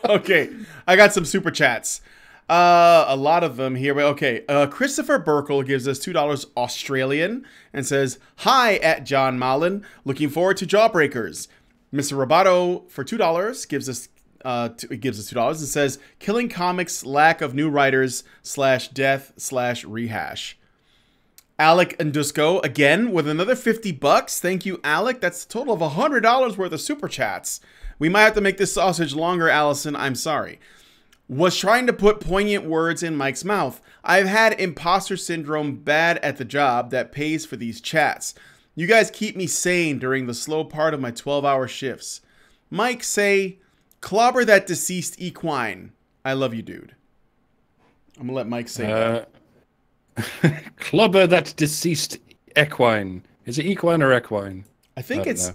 Okay. I got some super chats. A lot of them here. But okay. Christopher Burkle gives us $2 Australian and says, hi at John Mallon. Looking forward to Jawbreakers. Mr. Roboto for $2 gives us $2 and says, killing comics, lack of new writers / death / rehash. Alec Andusco again with another $50. Thank you, Alec. That's a total of $100 worth of super chats. We might have to make this sausage longer, Allison. I'm sorry. Was trying to put poignant words in Mike's mouth. I've had imposter syndrome bad at the job that pays for these chats. You guys keep me sane during the slow part of my 12-hour shifts. Mike, say, clobber that deceased equine. I love you, dude. I'm gonna let Mike say that. Clobber that deceased equine. Is it equine or equine? I think it's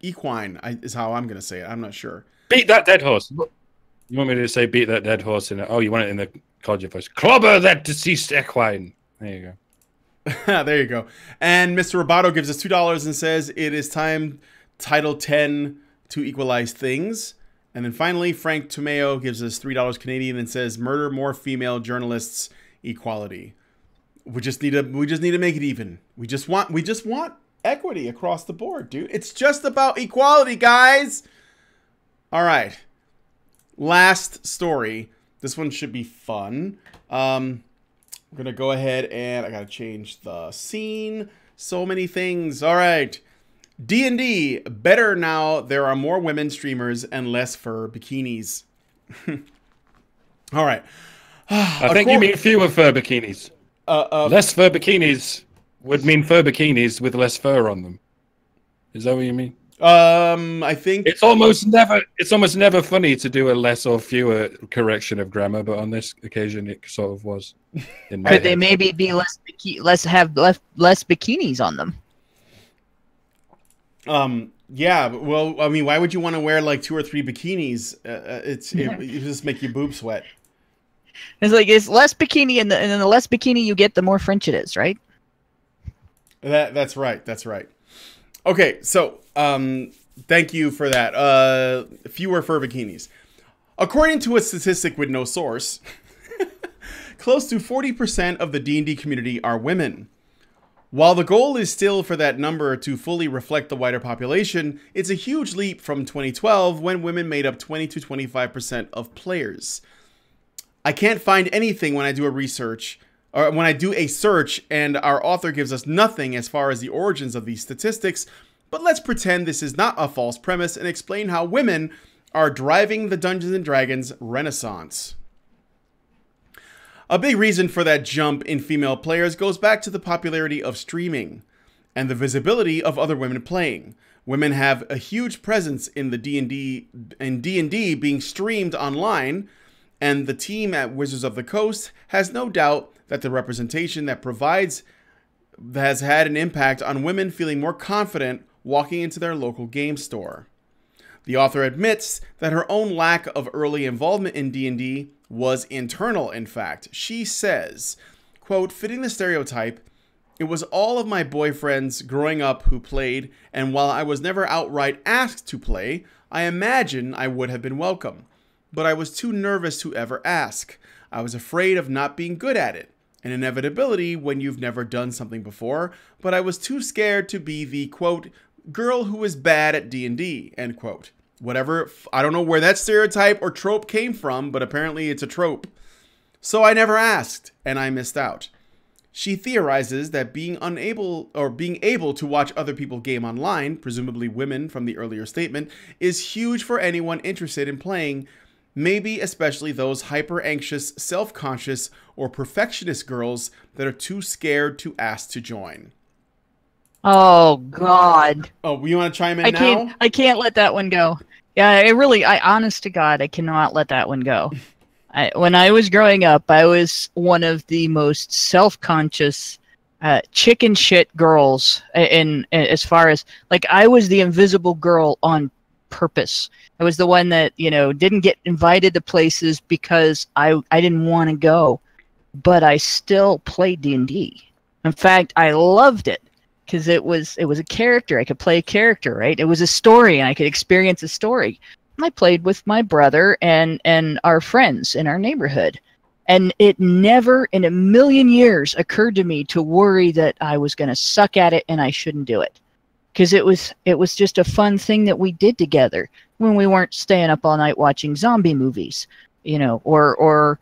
equine is how I'm gonna say it. I'm not sure. Beat that dead horse. You want me to say beat that dead horse in it? Oh, you want it in the Codger voice. Clobber that deceased equine. There you go. There you go. And Mr. Roboto gives us $2 and says it is time Title 10 to equalize things. And then finally, Frank Tomeo gives us $3 Canadian and says murder more female journalists, equality. We just need to make it even. We just want equity across the board, dude. It's just about equality, guys. All right. Last story. This one should be fun. We're going to go ahead and I got to change the scene. So many things. All right. D&D. Better now. There are more women streamers and less fur bikinis. All right. I think you mean fewer fur bikinis. Less fur bikinis would mean fur bikinis with less fur on them. Is that what you mean? I think it's almost never funny to do a less or fewer correction of grammar, but on this occasion it sort of was. Could they maybe be less bikinis on them? Yeah. Well, I mean, why would you want to wear like 2 or 3 bikinis? You just make your boobs sweat. It's like it's less bikini, and then the less bikini you get, the more French it is, right? That's right. That's right. Okay, so thank you for that. Fewer fur bikinis. According to a statistic with no source, close to 40% of the D&D community are women. While the goal is still for that number to fully reflect the wider population, it's a huge leap from 2012 when women made up 20 to 25% of players. I can't find anything when I do a search and our author gives us nothing as far as the origins of these statistics, but let's pretend this is not a false premise and explain how women are driving the Dungeons & Dragons renaissance. A big reason for that jump in female players goes back to the popularity of streaming and the visibility of other women playing. Women have a huge presence in the D&D being streamed online, and the team at Wizards of the Coast has no doubt that the representation that provides has had an impact on women feeling more confident walking into their local game store. The author admits that her own lack of early involvement in D&D was internal, in fact. She says, quote, "Fitting the stereotype, it was all of my boyfriends growing up who played, and while I was never outright asked to play, I imagine I would have been welcome. But I was too nervous to ever ask. I was afraid of not being good at it, an inevitability when you've never done something before, but I was too scared to be the, quote, girl who is bad at D&D, end quote. Whatever, I don't know where that stereotype or trope came from, but apparently it's a trope. So I never asked, and I missed out." She theorizes that being able to watch other people game online, presumably women from the earlier statement, is huge for anyone interested in playing, maybe especially those hyper-anxious, self-conscious, or perfectionist girls that are too scared to ask to join. Oh God. Oh, you want to chime in now? I can't let that one go. Yeah, I honest to God, I cannot let that one go. When I was growing up, I was one of the most self-conscious, chicken shit girls. In as far as like, I was the invisible girl on purpose. I was the one that didn't get invited to places because I didn't want to go, but I still played D&D. In fact, I loved it. Because it was a character. I could play a character, right? It was a story, and I could experience a story. And I played with my brother and our friends in our neighborhood. And it never in a million years occurred to me to worry that I was going to suck at it and I shouldn't do it. Because it was just a fun thing that we did together when we weren't staying up all night watching zombie movies, or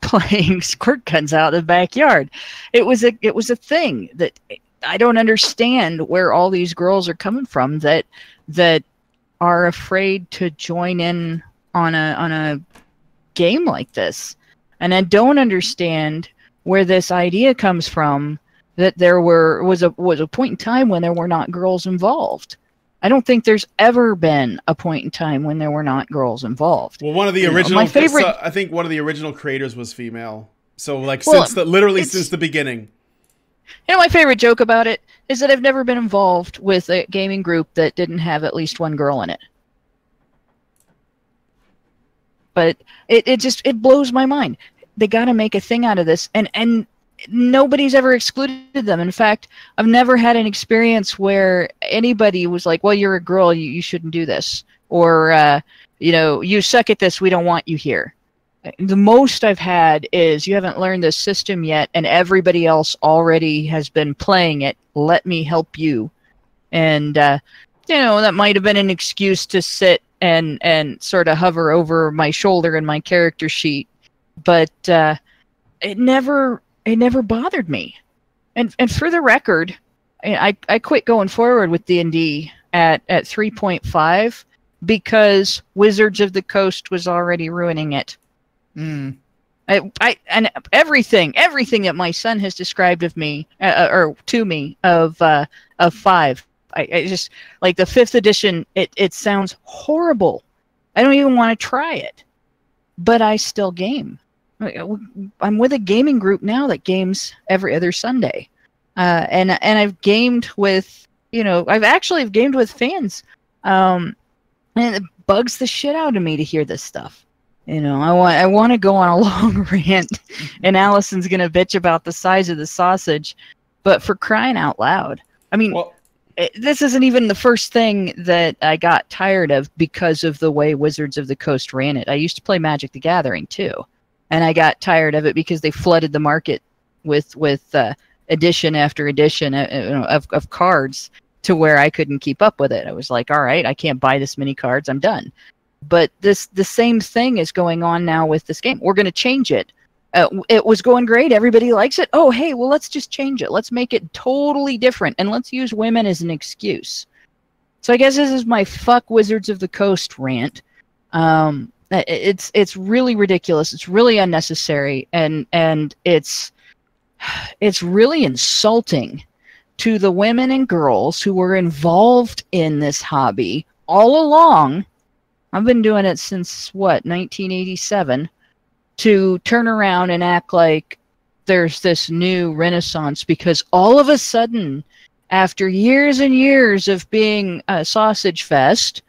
playing squirt guns out in the backyard. It was a thing that I don't understand where all these girls are coming from that are afraid to join in on a game like this. And I don't understand where this idea comes from that there was a point in time when there were not girls involved. I don't think there's ever been a point in time when there were not girls involved. Well, one of the original, I think one of the original creators was female. So since the beginning. My favorite joke about it is that I've never been involved with a gaming group that didn't have at least one girl in it. But it blows my mind. They got to make a thing out of this, and nobody's ever excluded them. In fact, I've never had an experience where anybody was like, "Well, you're a girl, you shouldn't do this," or you suck at this, we don't want you here. The most I've had is, "You haven't learned this system yet, and everybody else already has been playing it. Let me help you." And that might have been an excuse to sit and sort of hover over my shoulder in my character sheet, but it never bothered me. And for the record, I quit going forward with D&D at 3.5 because Wizards of the Coast was already ruining it. And everything that my son has described of me or to me of 5, I just like the 5th edition. It sounds horrible. I don't even want to try it, but I still game. I'm with a gaming group now that games every other Sunday, and I've gamed with I've gamed with fans, and it bugs the shit out of me to hear this stuff. I want to go on a long rant, and Allison's going to bitch about the size of the sausage, but for crying out loud. I mean, this isn't even the first thing that I got tired of because of the way Wizards of the Coast ran it. I used to play Magic the Gathering, too, and I got tired of it because they flooded the market with edition after edition of cards to where I couldn't keep up with it. I was like, all right, I can't buy this many cards. I'm done. But the same thing is going on now with this game. We're going to change it. It was going great. Everybody likes it. Oh, hey, well, let's just change it. Let's make it totally different. And let's use women as an excuse. So I guess this is my fuck Wizards of the Coast rant. It's really ridiculous. It's really unnecessary. And it's really insulting to the women and girls who were involved in this hobby all along. I've been doing it since, 1987, to turn around and act like there's this new renaissance because all of a sudden, after years and years of being a sausage fest,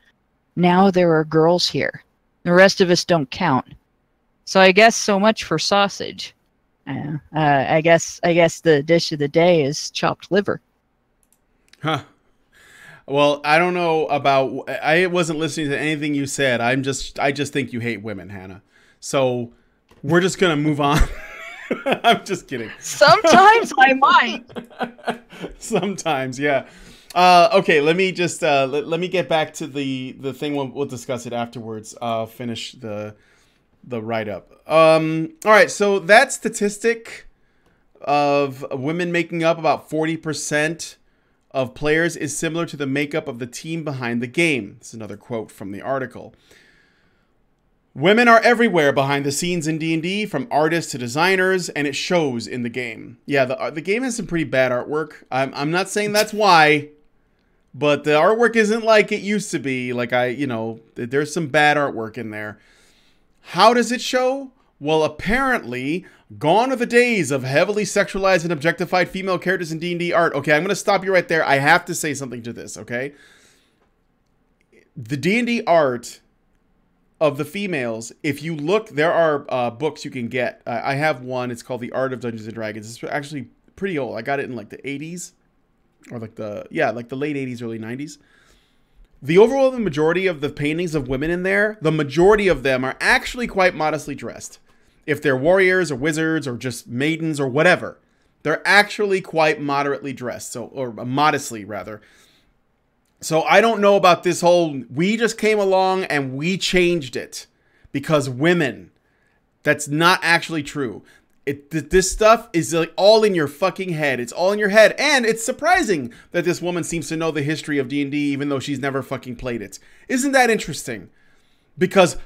now there are girls here. The rest of us don't count. So I guess so much for sausage. I guess the dish of the day is chopped liver. Huh. Well, I don't know about. I wasn't listening to anything you said. I just think you hate women, Hannah. So we're just gonna move on. I'm just kidding. Sometimes I might. Sometimes, yeah. Okay, let me just let me get back to the thing. We'll discuss it afterwards. Finish the write up. All right. So that statistic of women making up about 40% of players is similar to the makeup of the team behind the game. This is another quote from the article. Women are everywhere behind the scenes in D&D, from artists to designers, and it shows in the game. Yeah, the game has some pretty bad artwork. I'm not saying that's why, but the artwork isn't like it used to be. Like there's some bad artwork in there. How does it show? Well, apparently, gone are the days of heavily sexualized and objectified female characters in D&D art. Okay, I'm going to stop you right there. I have to say something to this, okay? The D&D art of the females, if you look, there are books you can get. I have one. It's called The Art of Dungeons & Dragons. It's actually pretty old. I got it in like the 80s. Or like the late 80s, early 90s. The overwhelming majority of the paintings of women in there, the majority of them are actually quite modestly dressed. If they're warriors or wizards or just maidens or whatever, they're actually quite moderately dressed. Or modestly, rather. So I don't know about this whole, we just came along and we changed it because women. That's not actually true. This stuff is like all in your fucking head. It's all in your head. And it's surprising that this woman seems to know the history of D&D even though she's never fucking played it. Isn't that interesting? Because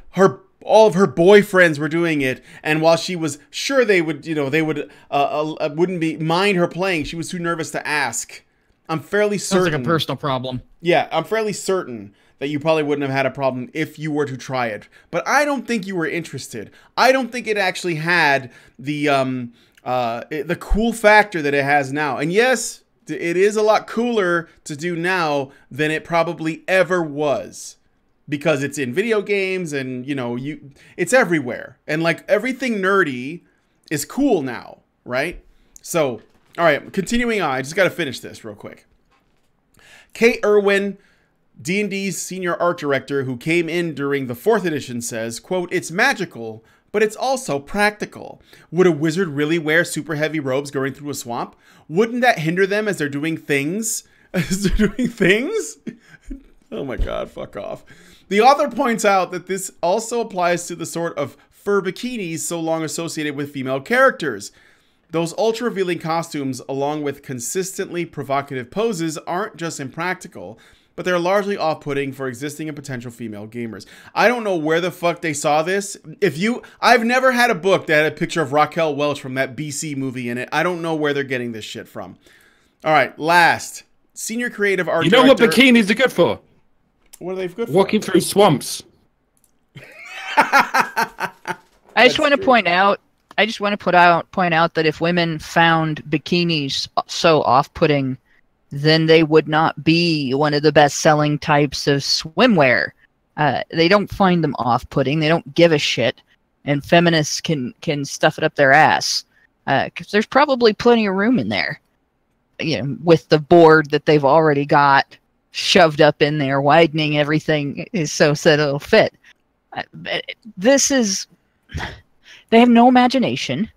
all of her boyfriends were doing it, and while she was sure they would wouldn't mind her playing, she was too nervous to ask. I'm fairly certain. Sounds like a personal problem. Yeah, I'm fairly certain that you probably wouldn't have had a problem if you were to try it. But I don't think you were interested. I don't think it actually had the cool factor that it has now. And yes, it is a lot cooler to do now than it probably ever was. Because it's in video games and, it's everywhere. And like everything nerdy is cool now, right? So, all right, continuing on. I just got to finish this real quick. Kate Irwin, D&D's senior art director, who came in during the 4th edition, says, quote, "It's magical, but it's also practical. Would a wizard really wear super heavy robes going through a swamp? Wouldn't that hinder them as they're doing things? Oh my God, fuck off. The author points out that this also applies to the sort of fur bikinis so long associated with female characters. Those ultra-revealing costumes, along with consistently provocative poses, aren't just impractical, but they're largely off-putting for existing and potential female gamers." I don't know where the fuck they saw this. I've never had a book that had a picture of Raquel Welch from that BC movie in it. I don't know where they're getting this shit from. All right, last. Senior creative art director. You know what bikinis are good for? What are they good for? Walking through swamps. I just want to point out that if women found bikinis so off-putting, then they would not be one of the best-selling types of swimwear. They don't find them off-putting. They don't give a shit. And feminists can stuff it up their ass. Because there's probably plenty of room in there. With the board that they've already got shoved up in there, widening everything is so it'll fit. They have no imagination.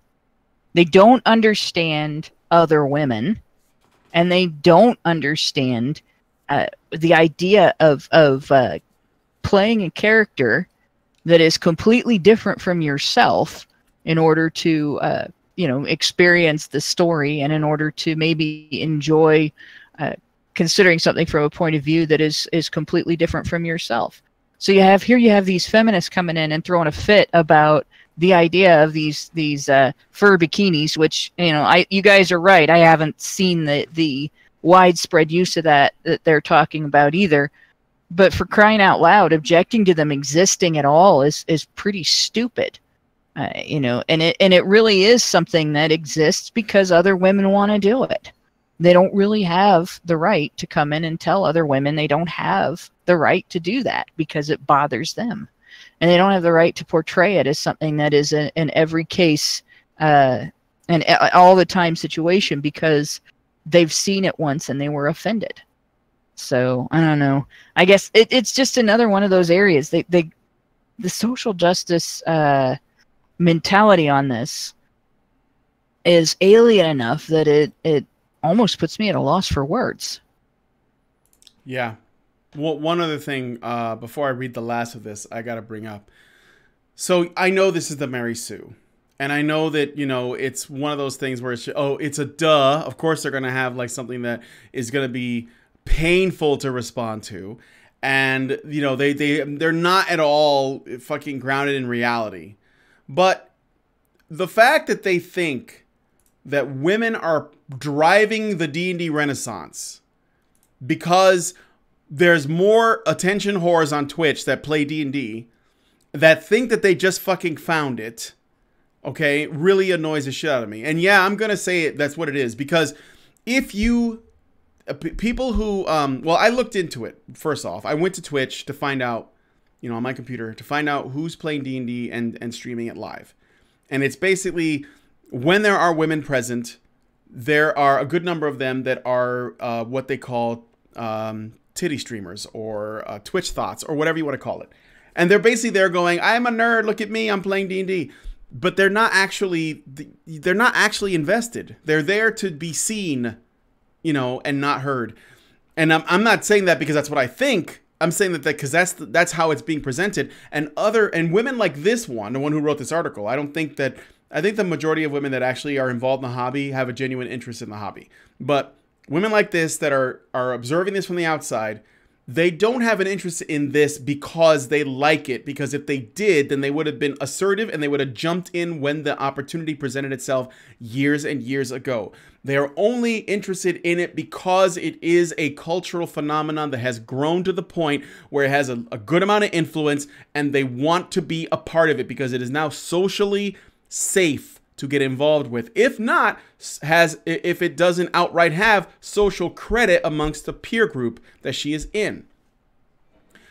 They don't understand other women, and they don't understand the idea of playing a character that is completely different from yourself in order to experience the story, and in order to maybe enjoy considering something from a point of view that is completely different from yourself. So you have these feminists coming in and throwing a fit about the idea of these fur bikinis, which, you guys are right. I haven't seen the widespread use of that they're talking about either. But for crying out loud, objecting to them existing at all is pretty stupid. And it really is something that exists because other women want to do it. They don't really have the right to come in and tell other women they don't have the right to do that because it bothers them. And they don't have the right to portray it as something that is in every case and all the time situation because they've seen it once and they were offended. So I don't know. I guess it's just another one of those areas. The social justice mentality on this is alien enough that it almost puts me at a loss for words. Yeah. Well, one other thing, before I read the last of this, I got to bring up. So I know this is the Mary Sue. And I know that, it's one of those things where it's a duh. Of course they're going to have like something that is going to be painful to respond to. And, they're not at all fucking grounded in reality. But the fact that they think that women are driving the D&D renaissance because there's more attention whores on Twitch that play D&D that think that they just fucking found it, okay, really annoys the shit out of me. And yeah, I'm going to say it, that's what it is. Because if you, people who, I looked into it, first off. I went to Twitch to find out, on my computer, to find out who's playing D&D and streaming it live. And it's basically, when there are women present, there are a good number of them that are what they call titty streamers or Twitch thoughts or whatever you want to call it. And they're basically there going, I'm a nerd, look at me, I'm playing D&D. But they're not actually invested. They're there to be seen, and not heard. And I'm not saying that because that's what I think. I'm saying that because that's how it's being presented. And women like this one, the one who wrote this article, I think the majority of women that actually are involved in the hobby have a genuine interest in the hobby. But women like this that are observing this from the outside, they don't have an interest in this because they like it. Because if they did, then they would have been assertive and they would have jumped in when the opportunity presented itself years and years ago. They are only interested in it because it is a cultural phenomenon that has grown to the point where it has a good amount of influence, and they want to be a part of it because it is now socially safe to get involved with. If not, if it doesn't outright have social credit amongst the peer group that she is in.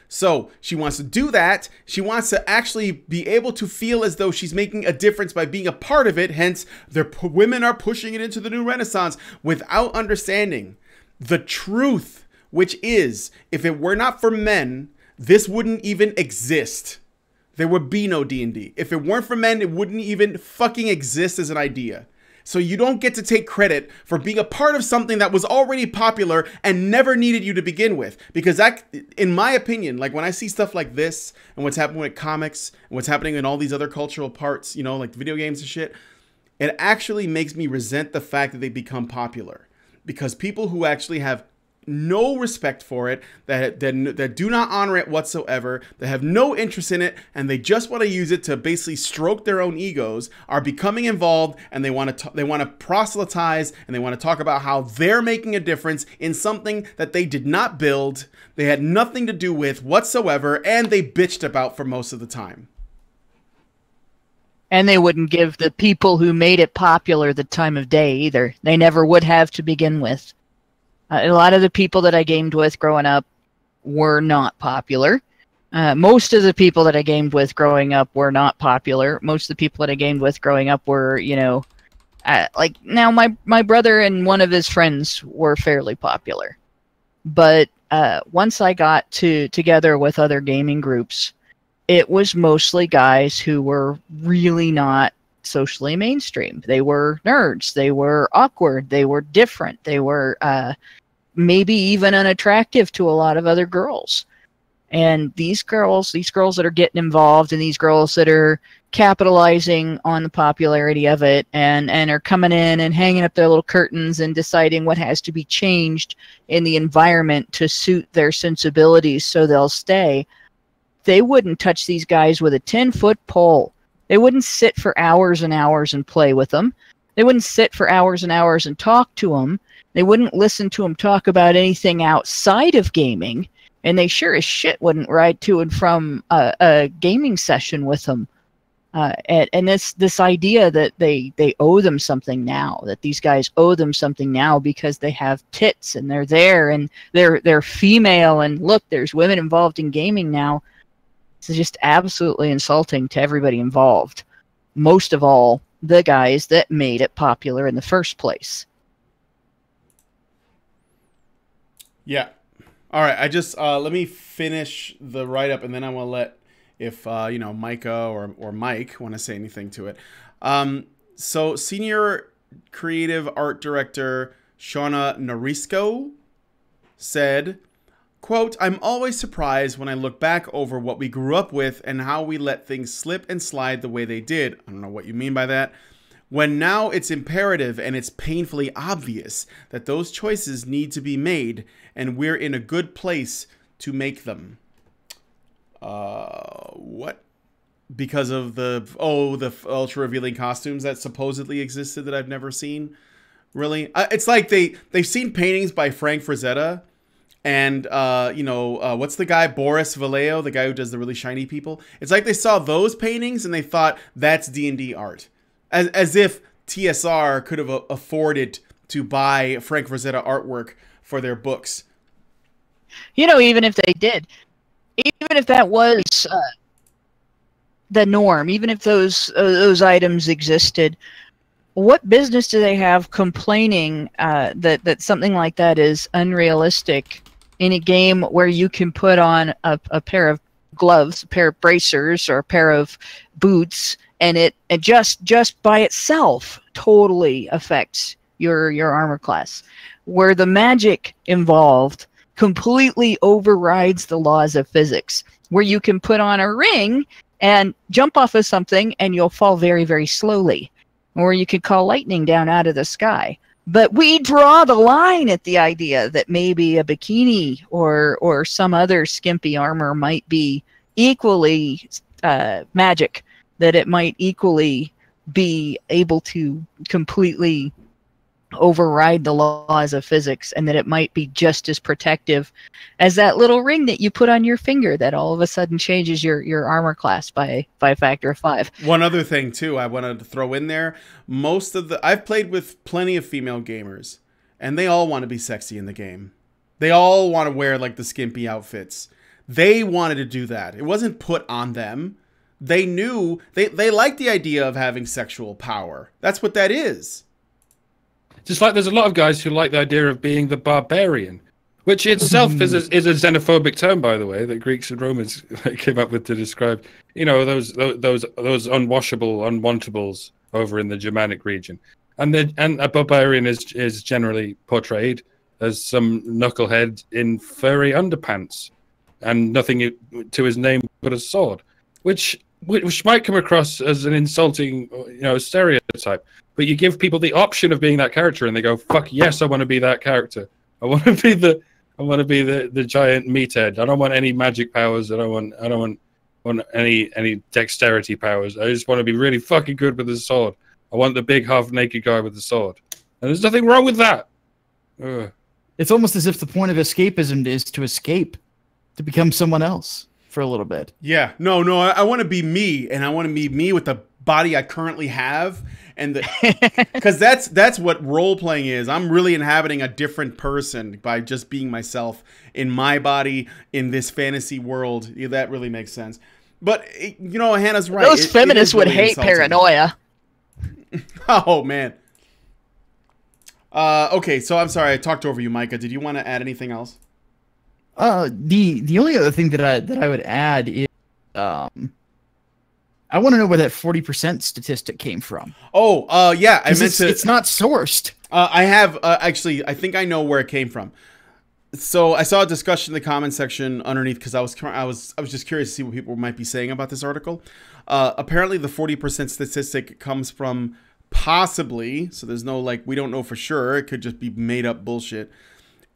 So she wants to do that. She wants to actually be able to feel as though she's making a difference by being a part of it. Hence, women are pushing it into the new renaissance without understanding the truth, which is, if it were not for men, this wouldn't even exist. There would be no D&D. If it weren't for men, it wouldn't even fucking exist as an idea. So you don't get to take credit for being a part of something that was already popular and never needed you to begin with. Because that, in my opinion, like when I see stuff like this and what's happening with comics and what's happening in all these other cultural parts, like video games and shit, it actually makes me resent the fact that they become popular. Because people who actually have no respect for it, that do not honor it whatsoever, that have no interest in it, and they just want to use it to basically stroke their own egos, are becoming involved, and they want to proselytize, and they want to talk about how they're making a difference in something that they did not build, they had nothing to do with whatsoever, and they bitched about for most of the time. And they wouldn't give the people who made it popular the time of day either. They never would have to begin with. A lot of the people that I gamed with growing up were not popular. Most of the people that I gamed with growing up were not popular. Most of the people that I gamed with growing up were, now my brother and one of his friends were fairly popular. But once I got together with other gaming groups, it was mostly guys who were really not socially mainstream. They were nerds. They were awkward. They were different. They were maybe even unattractive to a lot of other girls. And these girls that are getting involved, and these girls that are capitalizing on the popularity of it, and are coming in and hanging up their little curtains and deciding what has to be changed in the environment to suit their sensibilities so they'll stay. They wouldn't touch these guys with a 10-foot pole. They wouldn't sit for hours and hours and play with them. They wouldn't sit for hours and hours and talk to them. They wouldn't listen to them talk about anything outside of gaming. And they sure as shit wouldn't ride to and from a gaming session with them. And this idea that they owe them something now, that these guys owe them something now because they have tits and they're there and they're female, and look, there's women involved in gaming now. It's just absolutely insulting to everybody involved. Most of all, the guys that made it popular in the first place. Yeah. All right. I just let me finish the write-up, and then I will let if Micah or Mike want to say anything to it. So senior creative art director Shauna Narisco said, quote, "I'm always surprised when I look back over what we grew up with and how we let things slip and slide the way they did." I don't know what you mean by that. "When now it's imperative and it's painfully obvious that those choices need to be made, and we're in a good place to make them." What? Because of the ultra revealing costumes that supposedly existed that I've never seen? Really? It's like they've seen paintings by Frank Frazetta and what's the guy, Boris Vallejo, the guy who does the really shiny people. It's like they saw those paintings and they thought that's D&D art. As if TSR could have afforded to buy Frank Frazetta artwork for their books. Even if they did, even if that was the norm, even if those items existed, what business do they have complaining that something like that is unrealistic in a game where you can put on a pair of gloves, a pair of bracers, or a pair of boots, and it just by itself totally affects your armor class, where the magic involved completely overrides the laws of physics, where you can put on a ring and jump off of something and you'll fall very, very slowly, or you could call lightning down out of the sky. But we draw the line at the idea that maybe a bikini or some other skimpy armor might be equally magic, that it might equally be able to completely override the laws of physics, and that it might be just as protective as that little ring that you put on your finger that all of a sudden changes your armor class by a factor of 5. One other thing too I wanted to throw in there, I've played with plenty of female gamers, and they all want to be sexy in the game. They all want to wear like the skimpy outfits. They wanted to do that. It wasn't put on them. They knew they liked the idea of having sexual power. That's what that is. Just like there's a lot of guys who like the idea of being the barbarian, which itself is a xenophobic term, by the way, that Greeks and Romans came up with to describe, those unwashable unwantables over in the Germanic region. And a barbarian is generally portrayed as some knucklehead in furry underpants and nothing to his name but a sword, which might come across as an insulting, stereotype. But you give people the option of being that character, and they go, "Fuck yes, I want to be that character. I want to be the giant meathead. I don't want any magic powers. I don't want any dexterity powers. I just want to be really fucking good with the sword. I want the big half-naked guy with the sword." And there's nothing wrong with that. Ugh. It's almost as if the point of escapism is to escape, to become someone else for a little bit. Yeah. No, I want to be me, and I want to be me with the body I currently have. And because that's what role playing is. I'm really inhabiting a different person by just being myself in my body in this fantasy world. Yeah, that really makes sense. But Hannah's right. Those feminists would hate paranoia. Oh man. Okay, so I'm sorry I talked over you, Micah. Did you want to add anything else? The only other thing that I would add is I want to know where that 40% statistic came from. Oh, yeah, I meant to. It's not sourced. I have actually. I think I know where it came from. So I saw a discussion in the comment section underneath because I was just curious to see what people might be saying about this article. Apparently, the 40% statistic comes from possibly. So there's no we don't know for sure. It could just be made up bullshit.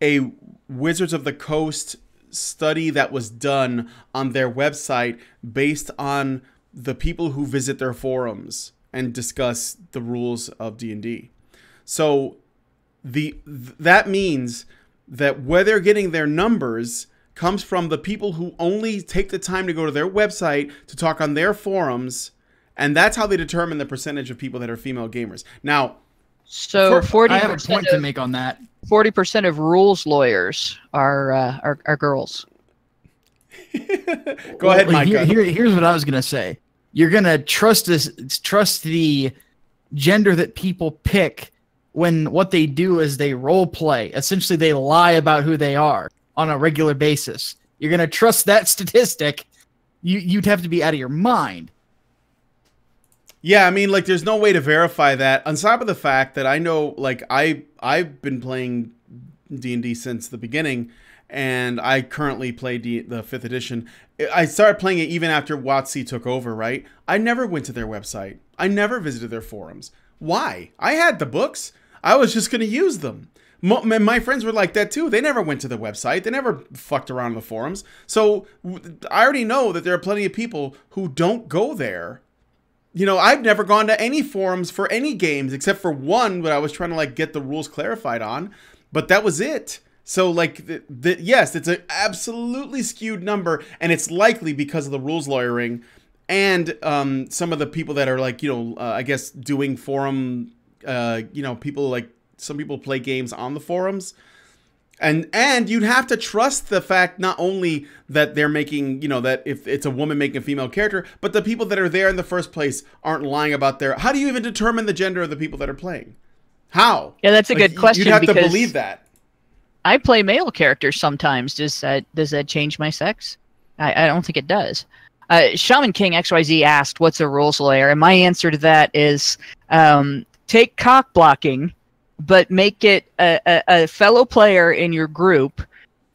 A Wizards of the Coast study that was done on their website based on the people who visit their forums and discuss the rules of D&D. So that means that where they're getting their numbers comes from the people who only take the time to go to their website to talk on their forums, and that's how they determine the percentage of people that are female gamers. Now, so 40%. I have a point to make on that. 40% of rules lawyers are girls. Go ahead, Micah. Here's what I was gonna say. You're gonna trust the gender that people pick when what they do is they role play. Essentially, they lie about who they are on a regular basis. You're gonna trust that statistic. You'd have to be out of your mind. Yeah, I mean, there's no way to verify that. On top of the fact that I know, I've been playing D&D since the beginning, and I currently play the 5th edition. I started playing it even after WotC took over, right? I never went to their website. I never visited their forums. Why? I had the books. I was just going to use them. My friends were like that too. They never went to the website. They never fucked around in the forums. So I already know that there are plenty of people who don't go there. You know, I've never gone to any forums for any games except for one that I was trying to get the rules clarified on, but that was it. So yes, it's an absolutely skewed number, and it's likely because of the rules lawyering and some of the people that are I guess doing forum, people some people play games on the forums. And you'd have to trust the fact not only that they're making, that if it's a woman making a female character, but the people that are there in the first place aren't lying about their... How do you even determine the gender of the people that are playing? How? Yeah, that's a good question. You'd have to believe that. I play male characters sometimes. Does that change my sex? I don't think it does. Shaman King XYZ asked, what's a rules lawyer? And my answer to that is take cock blocking, but make it a fellow player in your group,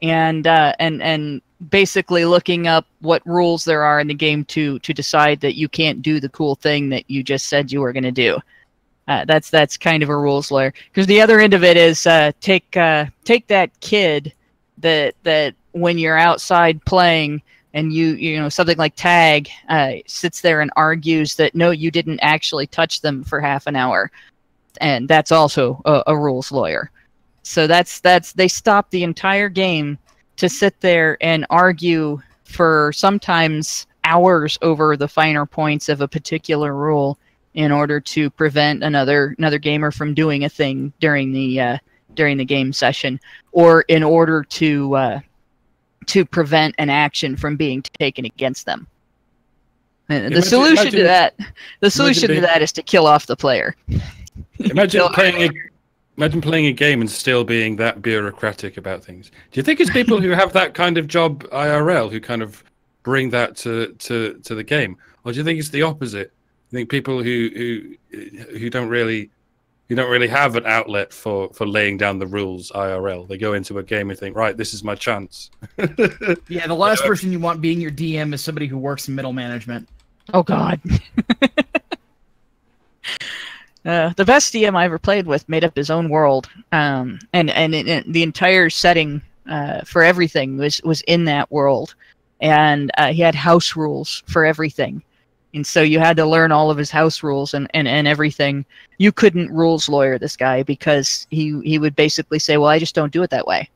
and basically looking up what rules there are in the game to decide that you can't do the cool thing that you just said you were going to do. That's kind of a rules lawyer. Because the other end of it is take that kid that when you're outside playing and you know something like tag sits there and argues that no, you didn't actually touch them for half an hour. And that's also a rules lawyer. So they stop the entire game to sit there and argue for sometimes hours over the finer points of a particular rule in order to prevent another gamer from doing a thing during the game session, or in order to prevent an action from being taken against them. And the solution to that is to kill off the player. Imagine playing a game and still being that bureaucratic about things. Do you think it's people who have that kind of job IRL who kind of bring that to the game, or do you think it's the opposite? You think people who don't really have an outlet for laying down the rules IRL, they go into a game and think, right, this is my chance. Yeah, the last person you want being your DM is somebody who works in middle management. Oh God. The best DM I ever played with made up his own world, and the entire setting for everything was in that world, and he had house rules for everything, and so you had to learn all of his house rules and everything. You couldn't rules lawyer this guy because he would basically say, well, I just don't do it that way,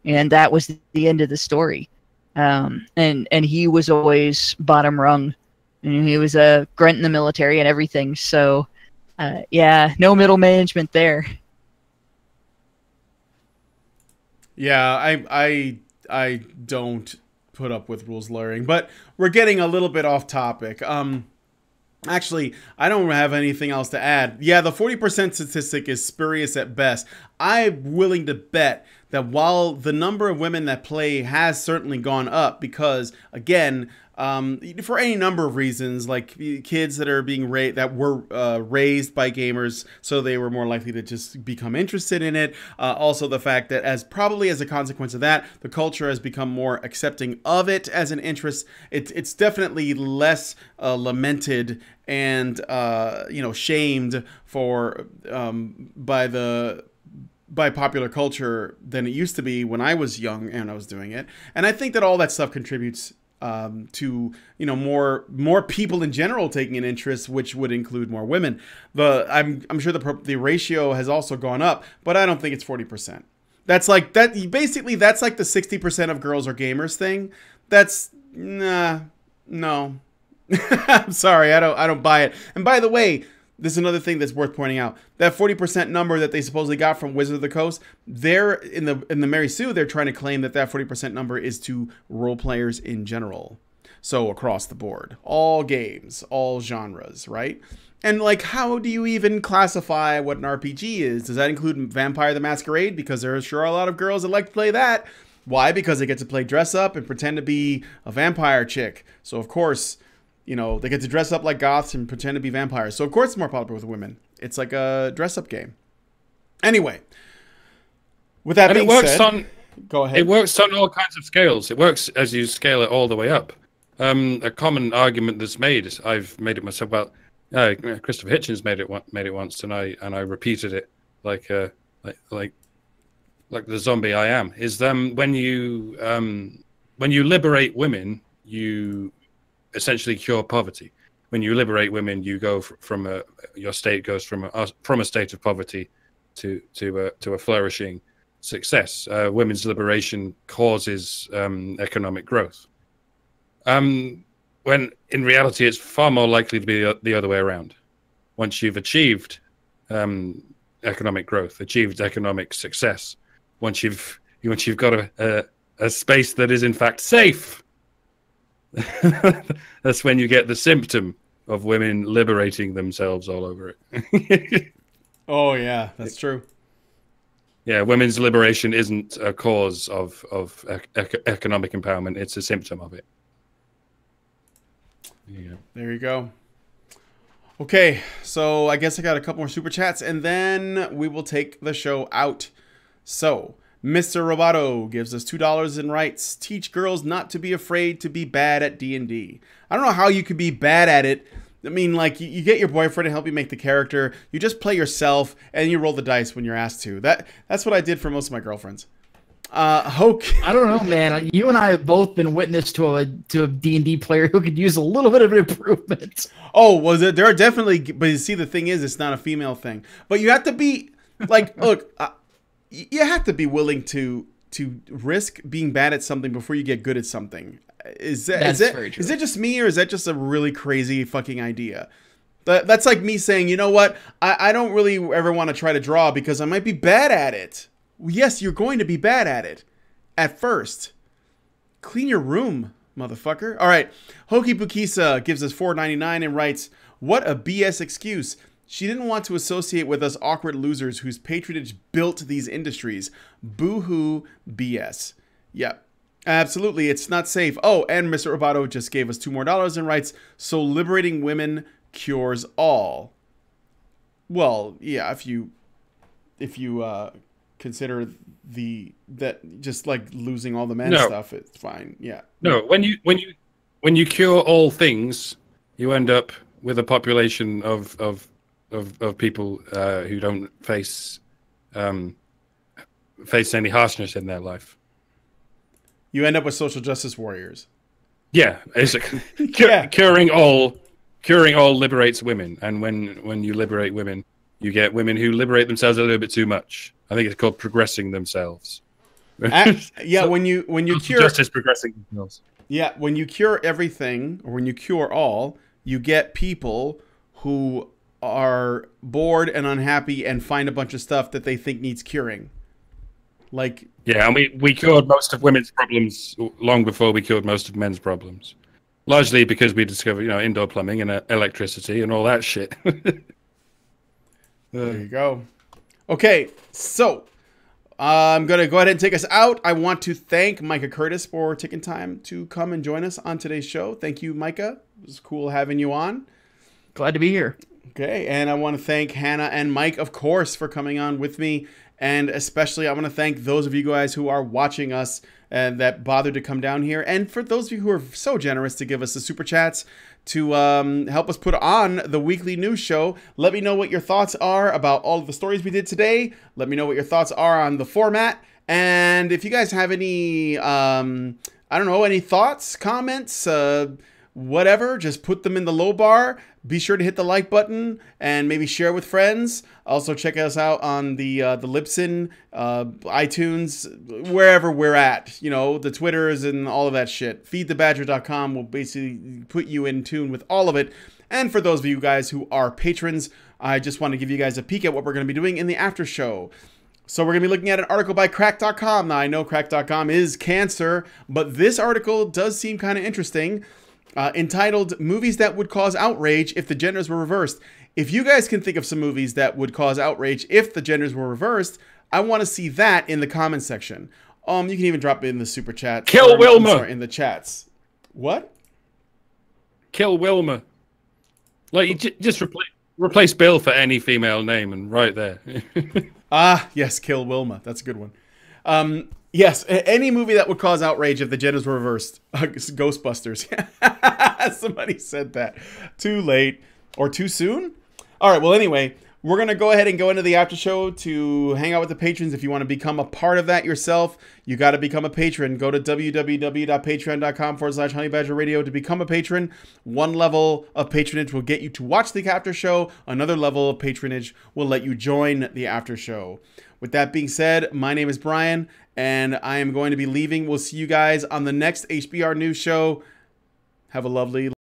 and that was the end of the story. And he was always bottom rung, and he was a grunt in the military and everything, so. Yeah, no middle management there. Yeah, I don't put up with rules lawyering, but we're getting a little bit off topic. Actually, I don't have anything else to add. Yeah, the 40% statistic is spurious at best. I'm willing to bet that while the number of women that play has certainly gone up, because again, for any number of reasons, like kids that are being raised by gamers, so they were more likely to just become interested in it. Also, the fact that as a consequence of that, the culture has become more accepting of it as an interest. It's definitely less lamented and shamed for by popular culture than it used to be when I was young and I was doing it. And I think that all that stuff contributes to more people in general taking an interest, which would include more women. I'm sure the ratio has also gone up, but I don't think it's 40%. That's like that. Basically, that's like the 60% of girls are gamers thing. That's no. I'm sorry, I don't buy it. And by the way, this is another thing that's worth pointing out. That 40% number that they supposedly got from Wizard of the Coast, they're in the Mary Sue, they're trying to claim that 40% number is to role players in general. So across the board, all games, all genres, right? And like, how do you even classify what an RPG is? Does that include Vampire the Masquerade? Because there sure are a lot of girls that like to play that. Why? Because they get to play dress up and pretend to be a vampire chick. So of course, they get to dress up like goths and pretend to be vampires. So, of course, it's more popular with women. It's like a dress-up game. Anyway, with that being said, go ahead. It works on all kinds of scales. It works as you scale it all the way up. A common argument that's made is, I've made it myself. Well, Christopher Hitchens made it once, and I repeated it like the zombie I am. Is when you liberate women, you essentially cure poverty. When you liberate women, you go your state goes from a state of poverty to a flourishing success. Women's liberation causes economic growth. When in reality, it's far more likely to be the other way around. Once you've achieved economic growth, achieved economic success, once you've got a space that is in fact safe, that's when you get the symptom of women liberating themselves all over it. Oh yeah, that's true. Yeah, women's liberation isn't a cause of economic empowerment; it's a symptom of it. Yeah. There you go. Okay, so I guess I got a couple more super chats, and then we will take the show out. So, Mr. Roboto gives us $2 and writes, teach girls not to be afraid to be bad at D&D. I don't know how you could be bad at it. I mean, like, you get your boyfriend to help you make the character. You just play yourself, and you roll the dice when you're asked to. That's what I did for most of my girlfriends. Hoke. I don't know, man. You and I have both been witness to a D&D player who could use a little bit of an improvement. Oh, was it? There are definitely, but you see, the thing is, it's not a female thing. But you have to be, like, look, you have to be willing to risk being bad at something before you get good at something. Is it just me, or is that just a really crazy fucking idea? That's like me saying, you know what? I don't really ever want to try to draw because I might be bad at it. Yes, you're going to be bad at it at first. Clean your room, motherfucker. All right. Hoki Bukisa gives us $4.99 and writes, what a BS excuse. She didn't want to associate with us awkward losers whose patronage built these industries. Boo-hoo BS. Yep. Absolutely. It's not safe. Oh, and Mr. Roboto just gave us $2 more and writes, so liberating women cures all. Well, yeah, if you consider that just like losing all the men stuff, it's fine. Yeah. No, when you cure all things, you end up with a population of people who don't face any harshness in their life. You end up with social justice warriors. Yeah, basically. Curing all liberates women, and when you liberate women, you get women who liberate themselves a little bit too much. I think it's called progressing themselves. Yeah, when you cure justice, progressing themselves. Yeah, when you cure everything, or when you cure all, you get people who are bored and unhappy and find a bunch of stuff that they think needs curing. Like, yeah, and we cured most of women's problems long before we cured most of men's problems. Largely because we discovered, indoor plumbing and electricity and all that shit. There you go. Okay, so I'm going to go ahead and take us out. I want to thank Micah Curtis for taking time to come and join us on today's show. Thank you, Micah. It was cool having you on. Glad to be here. Okay, and I want to thank Hannah and Mike, of course, for coming on with me. And especially, I want to thank those of you guys who are watching us and that bothered to come down here. And for those of you who are so generous to give us the super chats to help us put on the weekly news show. Let me know what your thoughts are about all of the stories we did today. Let me know what your thoughts are on the format. And if you guys have any, I don't know, any thoughts, comments, whatever, just put them in the low bar. Be sure to hit the like button and maybe share with friends. Also check us out on the Libsyn, iTunes, wherever we're at. You know, the Twitters and all of that shit. Feedthebadger.com will basically put you in tune with all of it. And for those of you guys who are patrons, I just want to give you guys a peek at what we're going to be doing in the after show. So we're going to be looking at an article by Crack.com. Now, I know Crack.com is cancer, but this article does seem kind of interesting. Entitled Movies That Would Cause Outrage If the Genders Were Reversed. If you guys can think of some movies that would cause outrage if the genders were reversed, I want to see that in the comment section. You can even drop it in the super chat. Kill Wilma! In the chats. What? Kill Wilma. Like, you just replace Bill for any female name and right there. Yes, Kill Wilma. That's a good one. Yes, any movie that would cause outrage if the genders were reversed. Ghostbusters. Somebody said that. Too late. Or too soon? All right, well, anyway, we're going to go ahead and go into the after show to hang out with the patrons. If you want to become a part of that yourself, you got to become a patron. Go to www.patreon.com/honeybadgerradio to become a patron. One level of patronage will get you to watch the after show. Another level of patronage will let you join the after show. With that being said, my name is Brian, and I am going to be leaving. We'll see you guys on the next HBR News Show. Have a lovely